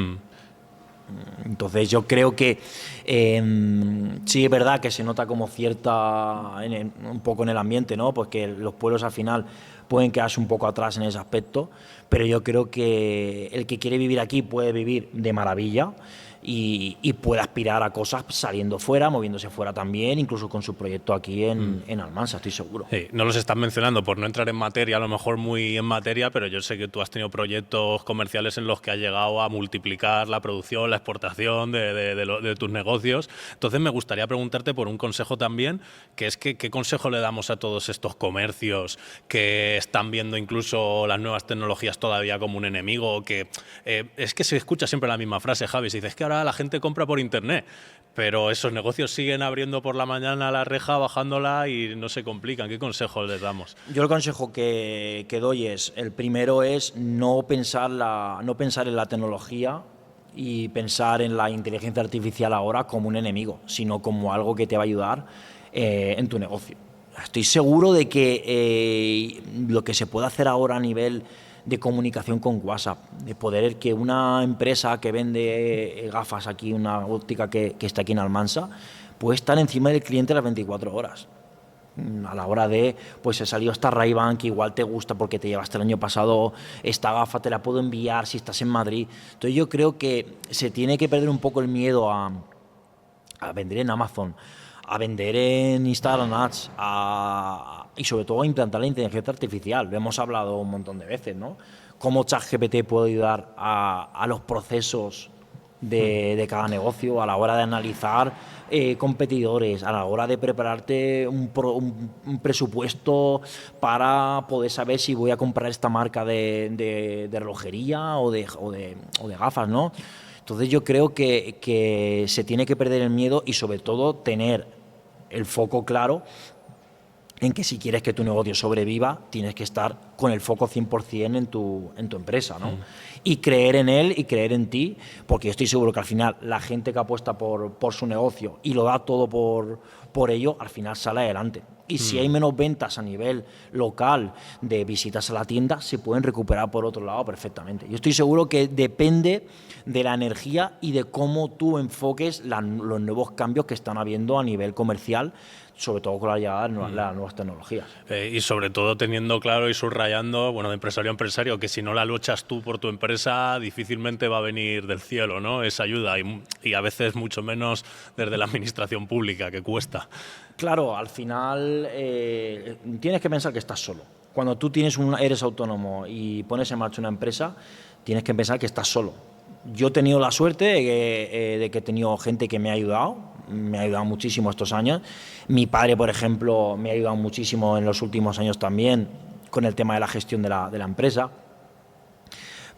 Entonces yo creo que sí es verdad que se nota como un poco en el ambiente, ¿no? Pues que los pueblos al final pueden quedarse un poco atrás en ese aspecto, pero yo creo que el que quiere vivir aquí puede vivir de maravilla y puede aspirar a cosas saliendo fuera, moviéndose fuera también, incluso con su proyecto aquí en Almansa, estoy seguro. Sí, no los estás mencionando por no entrar en materia, a lo mejor muy en materia, pero yo sé que tú has tenido proyectos comerciales en los que has llegado a multiplicar la producción, la exportación de tus negocios. Entonces me gustaría preguntarte por un consejo también, que es que ¿qué consejo le damos a todos estos comercios que están viendo incluso las nuevas tecnologías todavía como un enemigo? Que es que se escucha siempre la misma frase, Javi, se dice, es que ahora la gente compra por internet, pero esos negocios siguen abriendo por la mañana la reja, bajándola y no se complican. ¿Qué consejos les damos? Yo el consejo que doy el primero es no pensar en la tecnología y pensar en la inteligencia artificial ahora como un enemigo, sino como algo que te va a ayudar en tu negocio. Estoy seguro de que lo que se puede hacer ahora a nivel de comunicación con WhatsApp, de poder que una empresa que vende gafas aquí, una óptica que está aquí en Almansa, puede estar encima del cliente las 24 horas. A la hora de, pues se salió esta Ray-Ban que igual te gusta porque te llevaste el año pasado, esta gafa te la puedo enviar si estás en Madrid. Entonces yo creo que se tiene que perder un poco el miedo a vender en Amazon, a vender en Instagram Ads, y sobre todo a implantar la inteligencia artificial. Lo hemos hablado un montón de veces, ¿no? Cómo ChatGPT puede ayudar a los procesos de cada negocio a la hora de analizar competidores, a la hora de prepararte un presupuesto para poder saber si voy a comprar esta marca de relojería o de gafas, ¿no? Entonces yo creo que se tiene que perder el miedo y sobre todo tener el foco claro en que si quieres que tu negocio sobreviva, tienes que estar con el foco 100% en tu empresa, ¿no? Y creer en él y creer en ti, porque yo estoy seguro que al final la gente que apuesta por su negocio y lo da todo por ello, al final sale adelante. Y si hay menos ventas a nivel local de visitas a la tienda, se pueden recuperar por otro lado perfectamente. Yo estoy seguro que depende de la energía y de cómo tú enfoques los nuevos cambios que están habiendo a nivel comercial, sobre todo con la llegada de las nuevas tecnologías. Y sobre todo teniendo claro y subrayando, bueno, de empresario a empresario, que si no la luchas tú por tu empresa, difícilmente va a venir del cielo, ¿no? Esa ayuda y a veces mucho menos desde la administración pública, que cuesta. Claro, al final tienes que pensar que estás solo. Cuando tú eres autónomo y pones en marcha una empresa, tienes que pensar que estás solo. Yo he tenido la suerte de que he tenido gente que me ha ayudado muchísimo estos años. Mi padre, por ejemplo, me ha ayudado muchísimo en los últimos años también con el tema de la gestión de la empresa.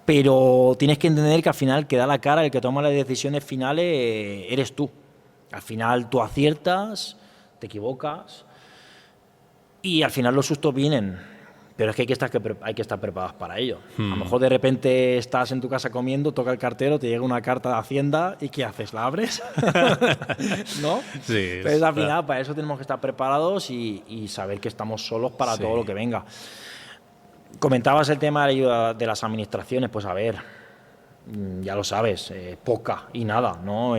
Pero tienes que entender que al final el que da la cara, el que toma las decisiones finales, eres tú. Al final tú aciertas, te equivocas y al final los sustos vienen. Pero es que hay que estar preparados para ello. A lo mejor de repente estás en tu casa comiendo, toca el cartero, te llega una carta de Hacienda y ¿qué haces? ¿La abres? ¿No? Sí. Entonces al final para eso tenemos que estar preparados y saber que estamos solos para todo lo que venga. Comentabas el tema de la ayuda de las administraciones, pues a ver, ya lo sabes, poca y nada, ¿no?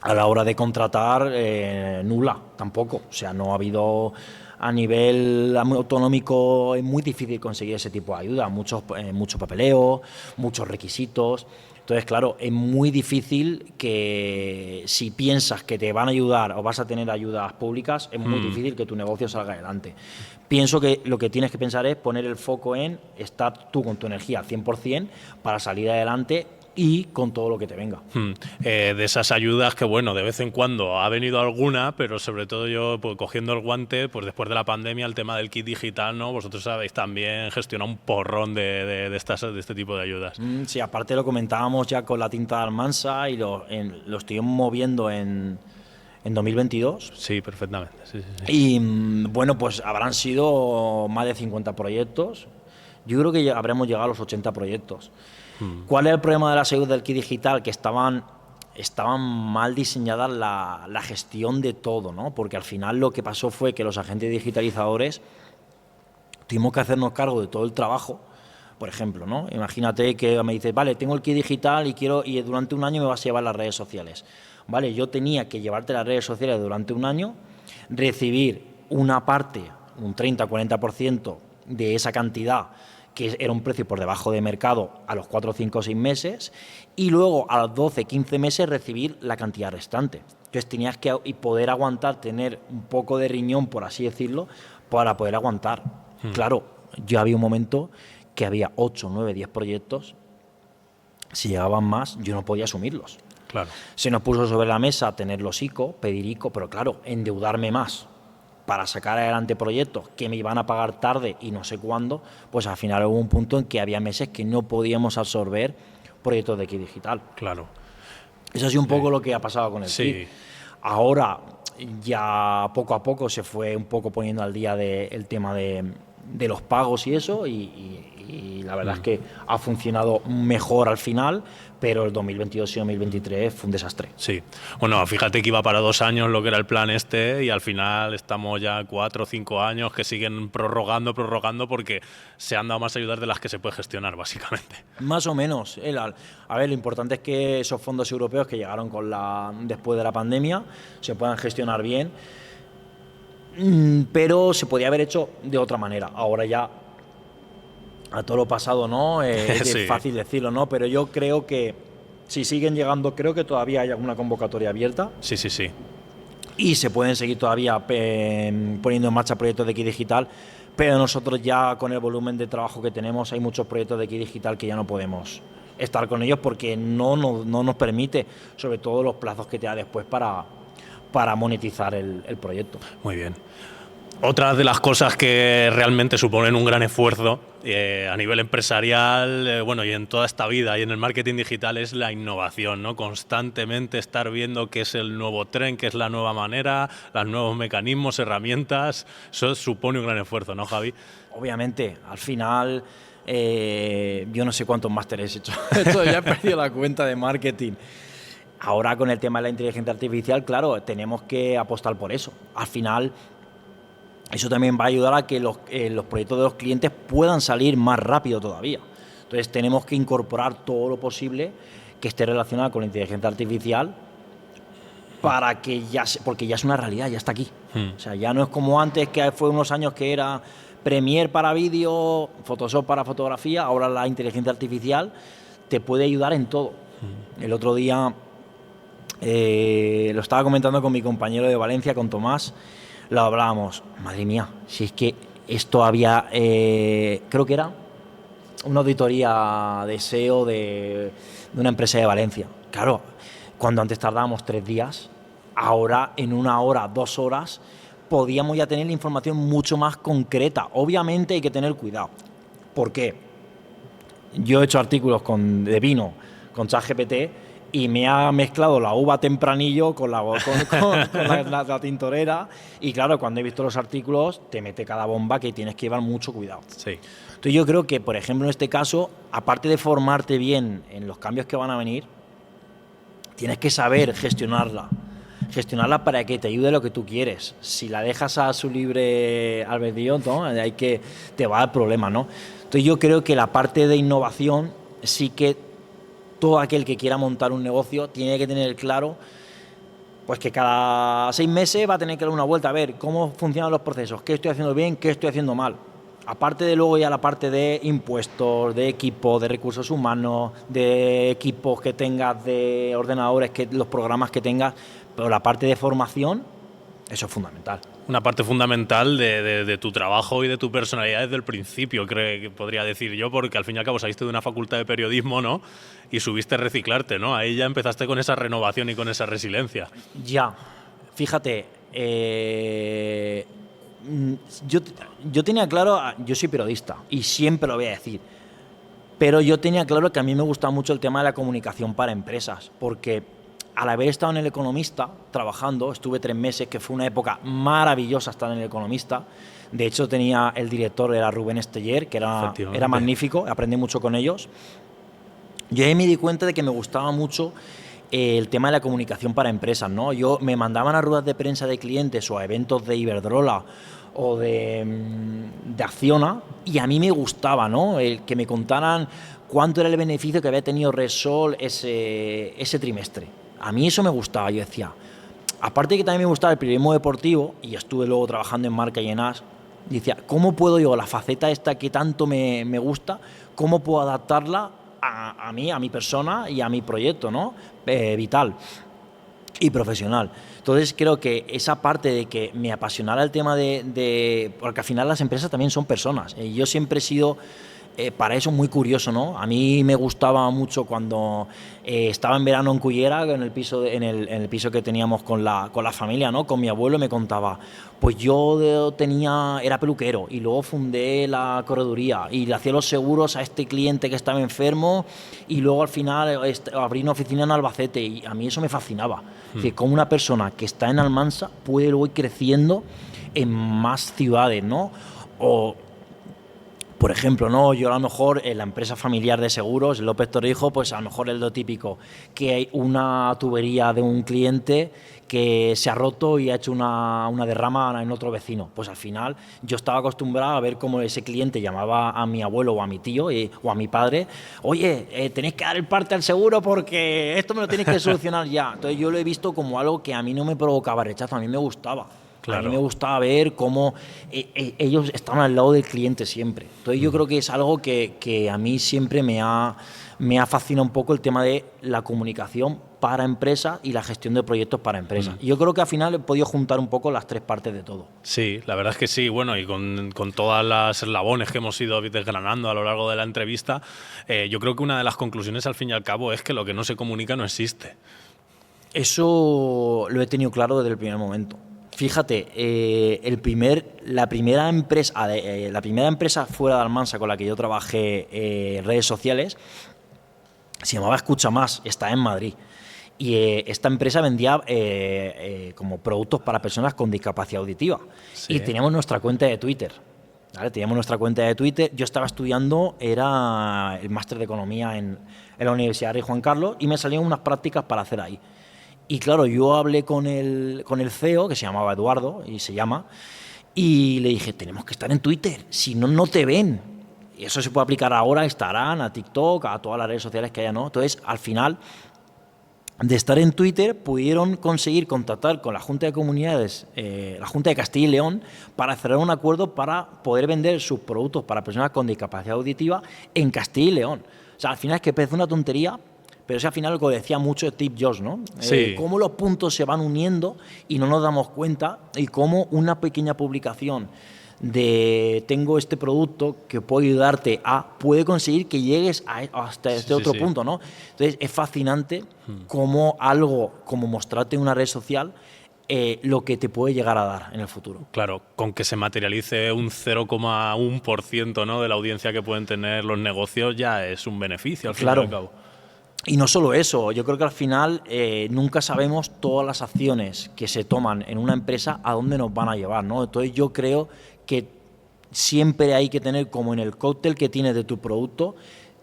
a la hora de contratar, nula tampoco. O sea, no ha habido, a nivel autonómico es muy difícil conseguir ese tipo de ayuda, mucho papeleo, muchos requisitos. Entonces, claro, es muy difícil que si piensas que te van a ayudar o vas a tener ayudas públicas, es muy difícil que tu negocio salga adelante. Pienso que lo que tienes que pensar es poner el foco en estar tú con tu energía al 100% para salir adelante y con todo lo que te venga. De esas ayudas que, bueno, de vez en cuando ha venido alguna, pero sobre todo yo, pues, cogiendo el guante, pues después de la pandemia, el tema del kit digital, ¿no? Vosotros sabéis también gestionar un porrón de este tipo de ayudas. Sí, aparte lo comentábamos ya con la tinta de Almansa y lo estoy moviendo en 2022. Sí, perfectamente. Sí. Y bueno, pues habrán sido más de 50 proyectos. Yo creo que habremos llegado a los 80 proyectos. ¿Cuál es el problema de la salud del kit digital? Que estaban mal diseñadas la gestión de todo, ¿no? Porque al final lo que pasó fue que los agentes digitalizadores tuvimos que hacernos cargo de todo el trabajo. Por ejemplo, ¿no? Imagínate que me dices, vale, tengo el kit digital y durante un año me vas a llevar las redes sociales. Vale, yo tenía que llevarte las redes sociales durante un año, recibir una parte, un 30-40% de esa cantidad, que era un precio por debajo de mercado, a los 4, 5, 6 meses, y luego a los 12, 15 meses recibir la cantidad restante. Entonces tenías que poder aguantar, tener un poco de riñón, por así decirlo, para poder aguantar. Claro, yo había un momento que había 8, 9, 10 proyectos, si llegaban más, yo no podía asumirlos. Claro. Se nos puso sobre la mesa tener los ICO, pedir ICO, pero claro, endeudarme más para sacar adelante proyectos que me iban a pagar tarde y no sé cuándo, pues al final hubo un punto en que había meses que no podíamos absorber proyectos de kit digital. Claro. Eso ha sido un poco lo que ha pasado con el kit. Ahora ya poco a poco se fue un poco poniendo al día el tema de los pagos y eso, y la verdad es que ha funcionado mejor al final, pero el 2022 y 2023 fue un desastre. Sí, bueno, fíjate que iba para 2 años lo que era el plan y al final estamos ya 4 o 5 años que siguen prorrogando porque se han dado más ayudas de las que se puede gestionar, básicamente. Más o menos. A ver, lo importante es que esos fondos europeos que llegaron después de la pandemia se puedan gestionar bien, pero se podía haber hecho de otra manera. Ahora ya, a todo lo pasado, ¿no? Sí. Es fácil decirlo, ¿no? Pero yo creo que si siguen llegando, creo que todavía hay alguna convocatoria abierta. Sí. Y se pueden seguir todavía poniendo en marcha proyectos de kit digital, pero nosotros ya con el volumen de trabajo que tenemos hay muchos proyectos de kit digital que ya no podemos estar con ellos porque no nos permite, sobre todo los plazos que te da después para monetizar el proyecto. Muy bien. Otra de las cosas que realmente suponen un gran esfuerzo a nivel empresarial, bueno, y en toda esta vida y en el marketing digital es la innovación, ¿no? Constantemente estar viendo qué es el nuevo tren, qué es la nueva manera, los nuevos mecanismos, herramientas. Eso supone un gran esfuerzo, ¿no, Javi? Obviamente, al final yo no sé cuántos másteres he hecho. Esto ya he perdido la cuenta de marketing. Ahora con el tema de la inteligencia artificial, claro, tenemos que apostar por eso. Al final, eso también va a ayudar a que los proyectos de los clientes puedan salir más rápido todavía. Entonces tenemos que incorporar todo lo posible que esté relacionado con la inteligencia artificial para que porque ya es una realidad, ya está aquí. O sea, ya no es como antes, que fue unos años que era Premiere para vídeo, Photoshop para fotografía. Ahora la inteligencia artificial te puede ayudar en todo. El otro día lo estaba comentando con mi compañero de Valencia, con Tomás. Lo hablábamos, madre mía, si es que esto había, creo que era una auditoría de SEO de una empresa de Valencia. Claro, cuando antes tardábamos 3 días, ahora en 1 hora, 2 horas, podíamos ya tener la información mucho más concreta. Obviamente hay que tener cuidado. ¿Por qué? Yo he hecho artículos de vino con ChatGPT y me ha mezclado la uva tempranillo con la tintorera, y claro, cuando he visto los artículos te mete cada bomba que tienes que llevar mucho cuidado. Sí. Entonces yo creo que, por ejemplo, en este caso, aparte de formarte bien en los cambios que van a venir, tienes que saber gestionarla para que te ayude lo que tú quieres. Si la dejas a su libre albedrío, ¿no? Te va a dar problemas, ¿no? Entonces yo creo que la parte de innovación sí que todo aquel que quiera montar un negocio tiene que tener claro pues que cada 6 meses va a tener que dar una vuelta a ver cómo funcionan los procesos, qué estoy haciendo bien, qué estoy haciendo mal. Aparte de luego ya la parte de impuestos, de equipos, de recursos humanos, de equipos que tengas, de ordenadores, los programas que tengas, pero la parte de formación, eso es fundamental. Una parte fundamental de tu trabajo y de tu personalidad desde el principio, creo que podría decir yo, porque al fin y al cabo saliste de una facultad de periodismo, ¿no? Y subiste a reciclarte, ¿no? Ahí ya empezaste con esa renovación y con esa resiliencia. Ya, fíjate, yo tenía claro, yo soy periodista y siempre lo voy a decir, pero yo tenía claro que a mí me gustaba mucho el tema de la comunicación para empresas, porque al haber estado en El Economista trabajando, estuve 3 meses, que fue una época maravillosa estar en El Economista. De hecho, tenía el director, era Rubén Esteller, que era magnífico, aprendí mucho con ellos. Yo ahí me di cuenta de que me gustaba mucho el tema de la comunicación para empresas, ¿no? Me mandaban a ruedas de prensa de clientes o a eventos de Iberdrola o de Acciona, y a mí me gustaba, ¿no? El que me contaran cuánto era el beneficio que había tenido Repsol ese trimestre. A mí eso me gustaba, yo decía. Aparte de que también me gustaba el periodismo deportivo, y estuve luego trabajando en Marca y en As, y decía, ¿cómo puedo yo, la faceta esta que tanto me gusta, cómo puedo adaptarla a mí, a mi persona y a mi proyecto, ¿no? Vital y profesional? Entonces creo que esa parte de que me apasionara el tema porque al final las empresas también son personas. Yo siempre he sido para eso muy curioso, ¿no? A mí me gustaba mucho cuando estaba en verano en Cullera, en el piso que teníamos con la familia, ¿no? Con mi abuelo, me contaba, pues yo era peluquero y luego fundé la correduría y le hacía los seguros a este cliente que estaba enfermo, y luego al final abrí una oficina en Albacete, y a mí eso me fascinaba. Es decir, cómo una persona que está en Almansa puede luego ir creciendo en más ciudades, ¿no? Por ejemplo, ¿no? Yo a lo mejor en la empresa familiar de seguros, López Torrijos, pues a lo mejor es lo típico, que hay una tubería de un cliente que se ha roto y ha hecho una derrama en otro vecino. Pues al final yo estaba acostumbrado a ver cómo ese cliente llamaba a mi abuelo o a mi tío o a mi padre, oye, tenéis que dar el parte al seguro porque esto me lo tenéis que solucionar ya. Entonces yo lo he visto como algo que a mí no me provocaba rechazo, a mí me gustaba. Claro. A mí me gustaba ver cómo ellos estaban al lado del cliente siempre. Entonces yo creo que es algo que a mí siempre me ha fascinado un poco el tema de la comunicación para empresas y la gestión de proyectos para empresas. Y yo creo que al final he podido juntar un poco las 3 partes de todo. Sí, la verdad es que sí. Bueno, y con todas las eslabones que hemos ido desgranando a lo largo de la entrevista, yo creo que una de las conclusiones al fin y al cabo es que lo que no se comunica no existe. Eso lo he tenido claro desde el primer momento. Fíjate, la primera empresa fuera de Almansa con la que yo trabajé redes sociales se llamaba Escucha Más, está en Madrid. Y esta empresa vendía como productos para personas con discapacidad auditiva. Sí. Y teníamos nuestra cuenta de Twitter. ¿Vale? Teníamos nuestra cuenta de Twitter. Yo estaba estudiando, era el máster de Economía en la Universidad Rey Juan Carlos, y me salían unas prácticas para hacer ahí. Y claro, yo hablé con el CEO, que se llamaba Eduardo, y se llama, y le dije, tenemos que estar en Twitter, si no, no te ven. Y eso se puede aplicar ahora a Instagram, a TikTok, a todas las redes sociales que haya, ¿no? Entonces, al final de estar en Twitter, pudieron conseguir contactar con la Junta de Comunidades, la Junta de Castilla y León, para cerrar un acuerdo para poder vender sus productos para personas con discapacidad auditiva en Castilla y León. O sea, al final es que parece una tontería, pero eso al final lo que decía mucho Steve Jobs, ¿no? Sí. Cómo los puntos se van uniendo y no nos damos cuenta, y cómo una pequeña publicación de tengo este producto que puede ayudarte puede conseguir que llegues hasta este otro punto, ¿no? Entonces es fascinante cómo algo como mostrarte en una red social lo que te puede llegar a dar en el futuro. Claro, con que se materialice un 0,1%, ¿no? de la audiencia que pueden tener los negocios ya es un beneficio al fin y al cabo. Y no solo eso, yo creo que al final nunca sabemos todas las acciones que se toman en una empresa a dónde nos van a llevar, ¿no? Entonces yo creo que siempre hay que tener, como en el cóctel que tienes de tu producto,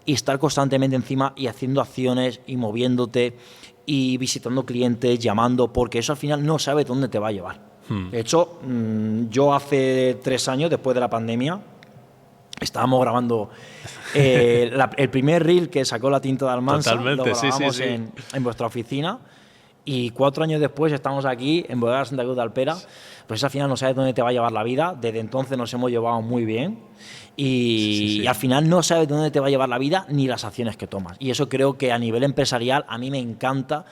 y estar constantemente encima y haciendo acciones y moviéndote y visitando clientes, llamando, porque eso al final no sabes dónde te va a llevar. De hecho, yo hace 3 años, después de la pandemia, estábamos grabando el primer reel que sacó La Tinta de Almansa. Totalmente, lo grabamos sí. en vuestra oficina, Y 4 años después estamos aquí en Bodegas Santa Cruz de Alpera, pues al final no sabes dónde te va a llevar la vida. Desde entonces nos hemos llevado muy bien y al final no sabes dónde te va a llevar la vida ni las acciones que tomas. Y eso creo que a nivel empresarial a mí me encanta.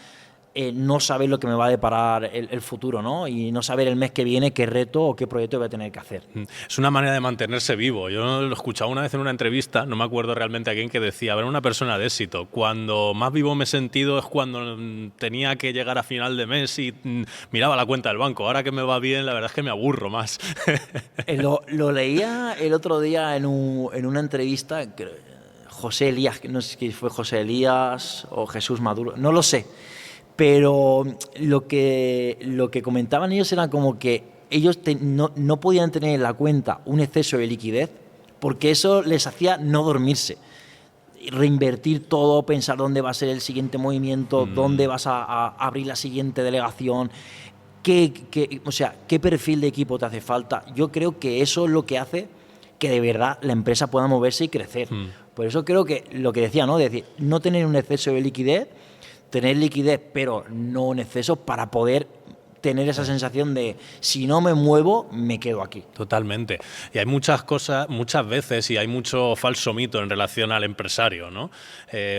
No saber lo que me va a deparar el futuro, ¿no? Y no saber el mes que viene qué reto o qué proyecto voy a tener que hacer. Es una manera de mantenerse vivo. Yo lo escuchaba una vez en una entrevista, no me acuerdo realmente a quién, que decía, a ver, una persona de éxito, cuando más vivo me he sentido es cuando tenía que llegar a final de mes y miraba la cuenta del banco. Ahora que me va bien, la verdad es que me aburro más. Lo leía el otro día en una entrevista, José Elías, no sé si fue José Elías o Jesús Maduro, no lo sé. Pero lo que comentaban ellos era como que ellos no podían tener en la cuenta un exceso de liquidez porque eso les hacía no dormirse. Reinvertir todo, pensar dónde va a ser el siguiente movimiento, dónde vas a abrir la siguiente delegación, qué perfil de equipo te hace falta. Yo creo que eso es lo que hace que de verdad la empresa pueda moverse y crecer. Por eso creo que lo que decía, ¿no? Es decir, no tener un exceso de liquidez, tener liquidez, pero no un exceso para poder tener esa sensación de si no me muevo, me quedo aquí. Totalmente. Y hay muchas cosas, muchas veces, y hay mucho falso mito en relación al empresario, ¿no?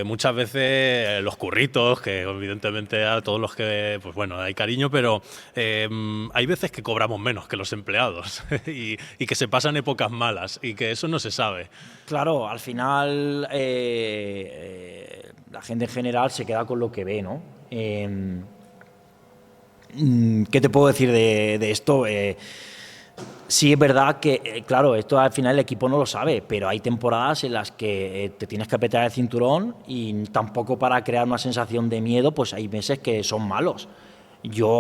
Muchas veces los curritos, que evidentemente a todos los que, pues bueno, hay cariño, pero hay veces que cobramos menos que los empleados y que se pasan épocas malas y que eso no se sabe. Claro, al final la gente en general se queda con lo que ve, ¿no? ¿Qué te puedo decir de esto? Sí es verdad que, claro, esto al final el equipo no lo sabe, pero hay temporadas en las que te tienes que apretar el cinturón y tampoco para crear una sensación de miedo, pues hay meses que son malos.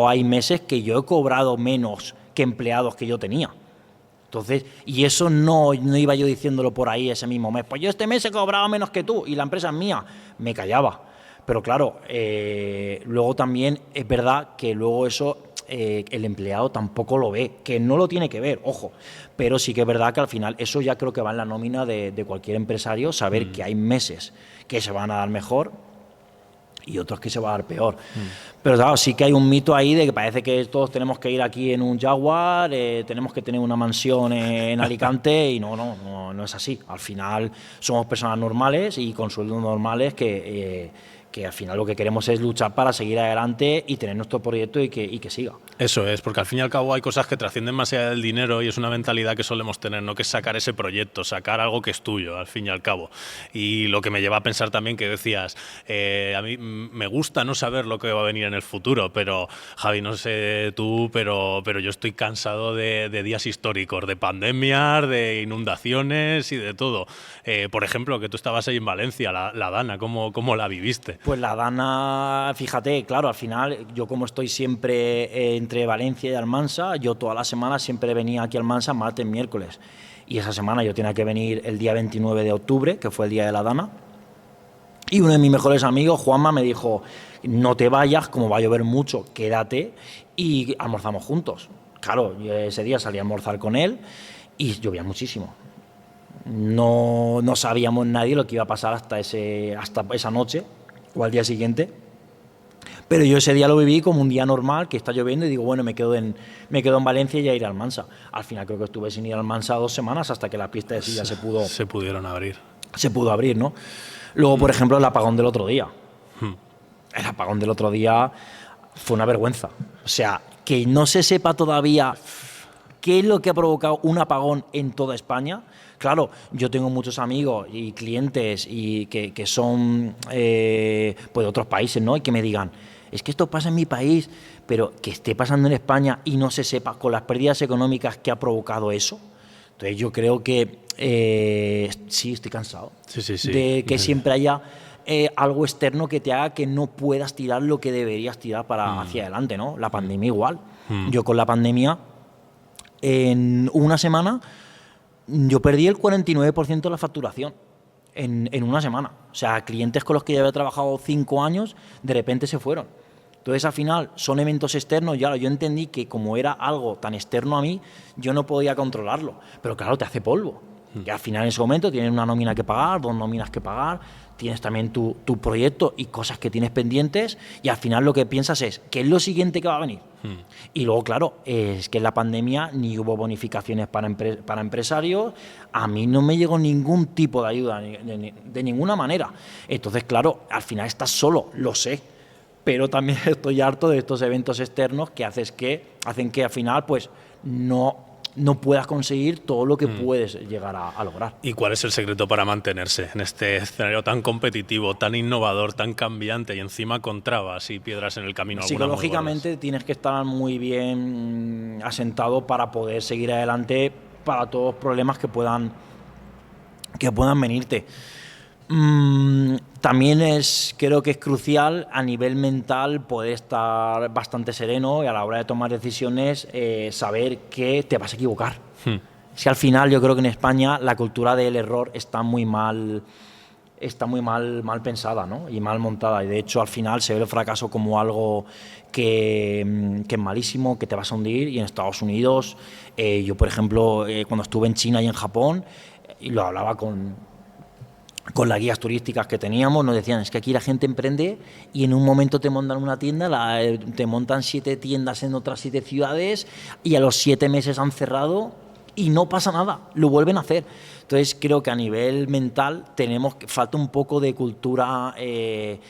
Hay meses que yo he cobrado menos que empleados que yo tenía. Entonces, y eso no iba yo diciéndolo por ahí ese mismo mes. Pues yo este mes he cobrado menos que tú y la empresa es mía. Me callaba. Pero claro, luego también es verdad que luego eso el empleado tampoco lo ve, que no lo tiene que ver, ojo, pero sí que es verdad que al final eso ya creo que va en la nómina de cualquier empresario, saber que hay meses que se van a dar mejor y otros que se va a dar peor. Pero claro, sí que hay un mito ahí de que parece que todos tenemos que ir aquí en un Jaguar, tenemos que tener una mansión en Alicante y no es así. Al final somos personas normales y con sueldos normales que al final lo que queremos es luchar para seguir adelante y tener nuestro proyecto y que siga. Eso es, porque al fin y al cabo hay cosas que trascienden más allá del dinero y es una mentalidad que solemos tener, ¿no? Que es sacar ese proyecto, sacar algo que es tuyo, al fin y al cabo. Y lo que me lleva a pensar también que decías, a mí me gusta no saber lo que va a venir en el futuro, pero Javi, no sé tú, pero yo estoy cansado de días históricos, de pandemias, de inundaciones y de todo. Por ejemplo, que tú estabas ahí en Valencia, la Dana, ¿cómo la viviste? Pues la Dana, fíjate, claro, al final yo como estoy siempre entre Valencia y Almansa, yo toda la semana siempre venía aquí a Almansa martes, miércoles. Y esa semana yo tenía que venir el día 29 de octubre, que fue el día de la Dana. Y uno de mis mejores amigos, Juanma, me dijo, no te vayas, como va a llover mucho, quédate y almorzamos juntos. Claro, yo ese día salí a almorzar con él y llovía muchísimo. No sabíamos nadie lo que iba a pasar hasta esa noche o al día siguiente, pero yo ese día lo viví como un día normal, que está lloviendo y digo, bueno, me quedo en Valencia y a ir al Almansa. Al final creo que estuve sin ir al Almansa 2 semanas hasta que la pista de silla se pudieron abrir. Se pudo abrir, ¿no? Luego, por ejemplo, el apagón del otro día. El apagón del otro día fue una vergüenza. O sea, que no se sepa todavía qué es lo que ha provocado un apagón en toda España. Claro, yo tengo muchos amigos y clientes y que son pues de otros países, ¿no? Y que me digan, es que esto pasa en mi país, pero que esté pasando en España y no se sepa con las pérdidas económicas que ha provocado eso. Entonces yo creo que sí, estoy cansado de que siempre haya algo externo que te haga que no puedas tirar lo que deberías tirar para hacia adelante, ¿no? La pandemia igual. Yo con la pandemia, en una semana, yo perdí el 49% de la facturación en una semana. O sea, clientes con los que ya había trabajado 5 años, de repente se fueron. Entonces, al final, son eventos externos. Ya yo entendí que como era algo tan externo a mí, yo no podía controlarlo. Pero claro, te hace polvo. Que al final en ese momento tienes una nómina que pagar, 2 nóminas que pagar, tienes también tu proyecto y cosas que tienes pendientes, y al final lo que piensas es, ¿qué es lo siguiente que va a venir? Y luego, claro, es que en la pandemia ni hubo bonificaciones para empresarios, a mí no me llegó ningún tipo de ayuda, de ninguna manera. Entonces, claro, al final estás solo, lo sé, pero también estoy harto de estos eventos externos que hacen que al final pues no puedas conseguir todo lo que puedes llegar a lograr. ¿Y cuál es el secreto para mantenerse en este escenario tan competitivo, tan innovador, tan cambiante y encima con trabas y piedras en el camino? Psicológicamente tienes que estar muy bien asentado para poder seguir adelante para todos los problemas que puedan venirte. También creo que es crucial a nivel mental poder estar bastante sereno y a la hora de tomar decisiones saber que te vas a equivocar. Si al final yo creo que en España la cultura del error está muy mal pensada, ¿no? Y mal montada, y de hecho al final se ve el fracaso como algo que es malísimo, que te vas a hundir. Y en Estados Unidos, yo por ejemplo cuando estuve en China y en Japón, y lo hablaba con las guías turísticas que teníamos, nos decían, es que aquí la gente emprende y en un momento te montan una tienda, te montan 7 tiendas en otras 7 ciudades y a los 7 meses han cerrado y no pasa nada, lo vuelven a hacer. Entonces creo que a nivel mental falta un poco de cultura de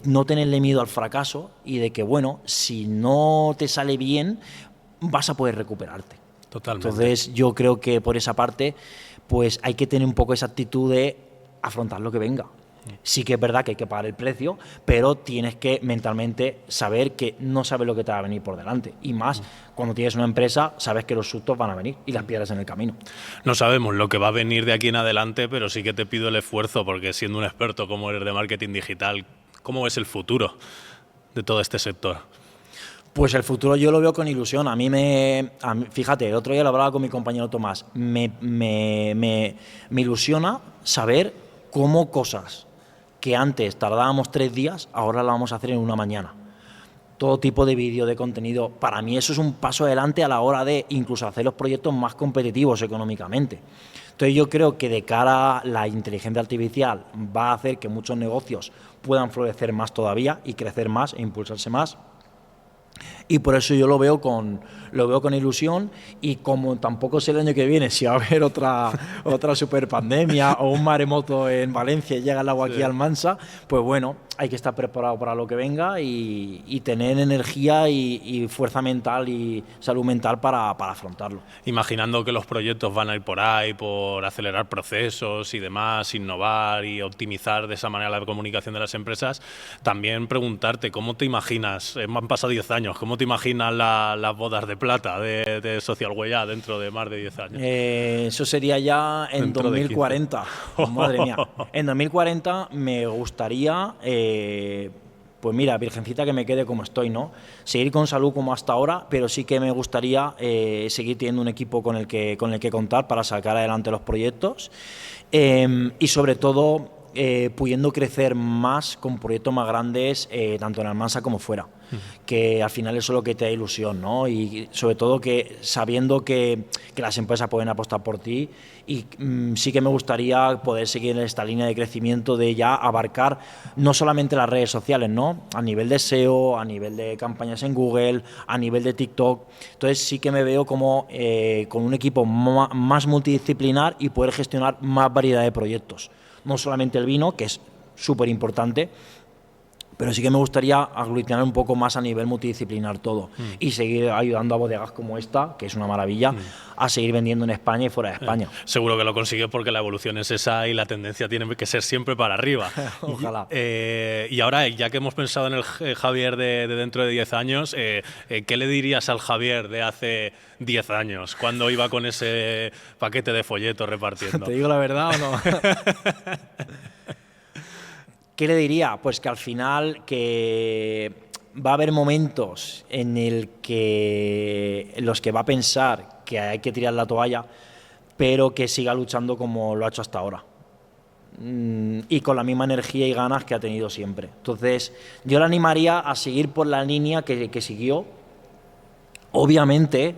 no tenerle miedo al fracaso y de que, bueno, si no te sale bien, vas a poder recuperarte. Totalmente. Entonces yo creo que por esa parte pues hay que tener un poco esa actitud de afrontar lo que venga. Sí que es verdad que hay que pagar el precio, pero tienes que mentalmente saber que no sabes lo que te va a venir por delante. Y más, cuando tienes una empresa, sabes que los sustos van a venir y las piedras en el camino. No sabemos lo que va a venir de aquí en adelante, pero sí que te pido el esfuerzo, porque siendo un experto como eres de marketing digital, ¿cómo ves el futuro de todo este sector? Pues el futuro yo lo veo con ilusión. Fíjate, el otro día lo hablaba con mi compañero Tomás. Me ilusiona saber cómo cosas que antes tardábamos 3 días, ahora la vamos a hacer en una mañana. Todo tipo de vídeo, de contenido. Para mí eso es un paso adelante a la hora de incluso hacer los proyectos más competitivos económicamente. Entonces yo creo que de cara a la inteligencia artificial va a hacer que muchos negocios puedan florecer más todavía y crecer más e impulsarse más. Y por eso yo lo veo con ilusión, y como tampoco sé el año que viene si va a haber otra super pandemia o un maremoto en Valencia y llega el agua aquí al Mansa, pues bueno, hay que estar preparado para lo que venga y tener energía y fuerza mental y salud mental para afrontarlo. Imaginando que los proyectos van a ir por ahí, por acelerar procesos y demás, innovar y optimizar de esa manera la comunicación de las empresas, también preguntarte cómo te imaginas, han pasado 10 años, ¿cómo te imaginas las bodas de plata de Social Way dentro de más de 10 años? Eso sería ya en 2040. Madre mía. En 2040 me gustaría, pues mira, virgencita, que me quede como estoy, ¿no? Seguir con salud como hasta ahora, pero sí que me gustaría seguir teniendo un equipo con el que contar para sacar adelante los proyectos, y sobre todo pudiendo crecer más con proyectos más grandes, tanto en Almansa como fuera. Que al final eso es lo que te da ilusión, ¿no? Y sobre todo que sabiendo que las empresas pueden apostar por ti, y sí que me gustaría poder seguir en esta línea de crecimiento de ya abarcar no solamente las redes sociales, ¿no? A nivel de SEO, a nivel de campañas en Google, a nivel de TikTok. Entonces sí que me veo como con un equipo más multidisciplinar y poder gestionar más variedad de proyectos. No solamente el vino, que es súper importante, pero sí que me gustaría aglutinar un poco más a nivel multidisciplinar todo, y seguir ayudando a bodegas como esta, que es una maravilla, a seguir vendiendo en España y fuera de España. Seguro que lo consigues, porque la evolución es esa y la tendencia tiene que ser siempre para arriba. Ojalá. Y ahora, ya que hemos pensado en el Javier de dentro de 10 años, ¿qué le dirías al Javier de hace 10 años, cuando iba con ese paquete de folletos repartiendo? ¿Te digo la verdad o no? ¿Qué le diría? Pues que al final que va a haber momentos en los que va a pensar que hay que tirar la toalla, pero que siga luchando como lo ha hecho hasta ahora. Y con la misma energía y ganas que ha tenido siempre. Entonces, yo le animaría a seguir por la línea que siguió. Obviamente,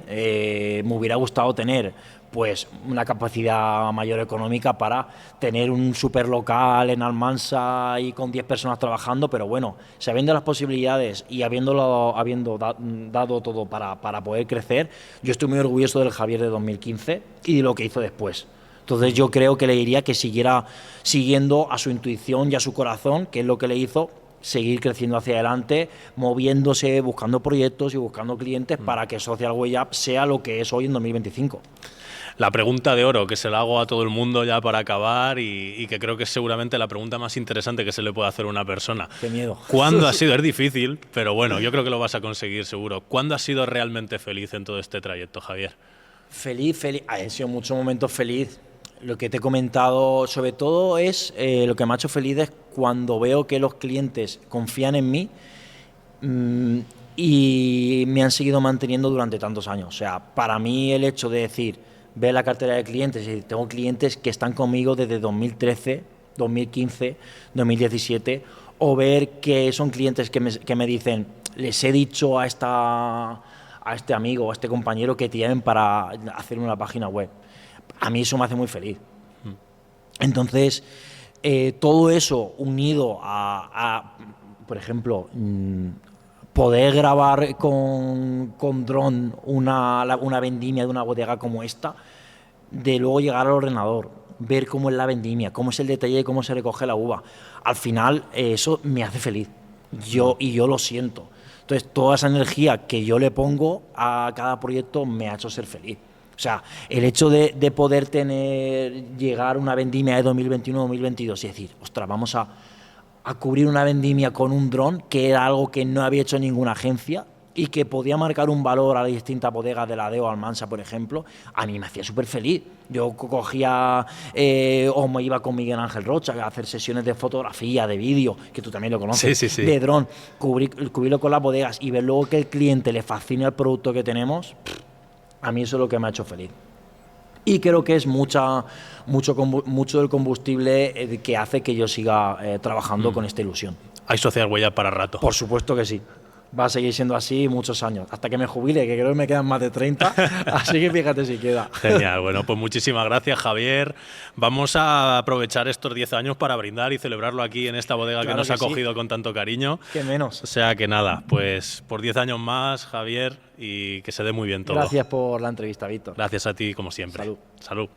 me hubiera gustado tener pues una capacidad mayor económica para tener un super local en Almansa y con 10 personas trabajando, pero bueno, sabiendo las posibilidades y habiendo dado todo para poder crecer, yo estoy muy orgulloso del Javier de 2015 y de lo que hizo después. Entonces yo creo que le diría que siguiera siguiendo a su intuición y a su corazón, que es lo que le hizo seguir creciendo hacia adelante, moviéndose, buscando proyectos y buscando clientes para que Social Way Up sea lo que es hoy en 2025. La pregunta de oro, que se la hago a todo el mundo ya para acabar y que creo que es seguramente la pregunta más interesante que se le puede hacer a una persona. Qué miedo. ¿Cuándo has sido? Es difícil, pero bueno, yo creo que lo vas a conseguir seguro. ¿Cuándo has sido realmente feliz en todo este trayecto, Javier? Feliz. He sido muchos momentos feliz. Lo que te he comentado sobre todo es, lo que me ha hecho feliz es cuando veo que los clientes confían en mí y me han seguido manteniendo durante tantos años. O sea, para mí el hecho de decir, ver la cartera de clientes, y tengo clientes que están conmigo desde 2013, 2015, 2017, o ver que son clientes que me dicen, les he dicho a este amigo o a este compañero que te llamen para hacer una página web. A mí eso me hace muy feliz. Entonces, todo eso unido a por ejemplo, poder grabar con dron una vendimia de una bodega como esta, de luego llegar al ordenador, ver cómo es la vendimia, cómo es el detalle de cómo se recoge la uva. Al final, eso me hace feliz. Yo lo siento. Entonces, toda esa energía que yo le pongo a cada proyecto me ha hecho ser feliz. O sea, el hecho de poder llegar a una vendimia de 2021-2022 y decir, ostras, vamos a cubrir una vendimia con un dron, que era algo que no había hecho ninguna agencia y que podía marcar un valor a las distintas bodegas de la DEO Almansa, por ejemplo, a mí me hacía súper feliz. Yo cogía o me iba con Miguel Ángel Rocha a hacer sesiones de fotografía, de vídeo, que tú también lo conoces, sí. de dron, cubrirlo con las bodegas y ver luego que el cliente le fascina el producto que tenemos. A mí eso es lo que me ha hecho feliz. Y creo que es mucho del combustible que hace que yo siga trabajando con esta ilusión. Hay Social Way Up para rato. Por supuesto que sí. Va a seguir siendo así muchos años, hasta que me jubile, que creo que me quedan más de 30, así que fíjate si queda. Genial, bueno, pues muchísimas gracias, Javier. Vamos a aprovechar estos 10 años para brindar y celebrarlo aquí en esta bodega que nos ha cogido con tanto cariño. Qué menos. O sea que nada, pues por 10 años más, Javier, y que se dé muy bien todo. Gracias por la entrevista, Víctor. Gracias a ti, como siempre. Salud. Salud.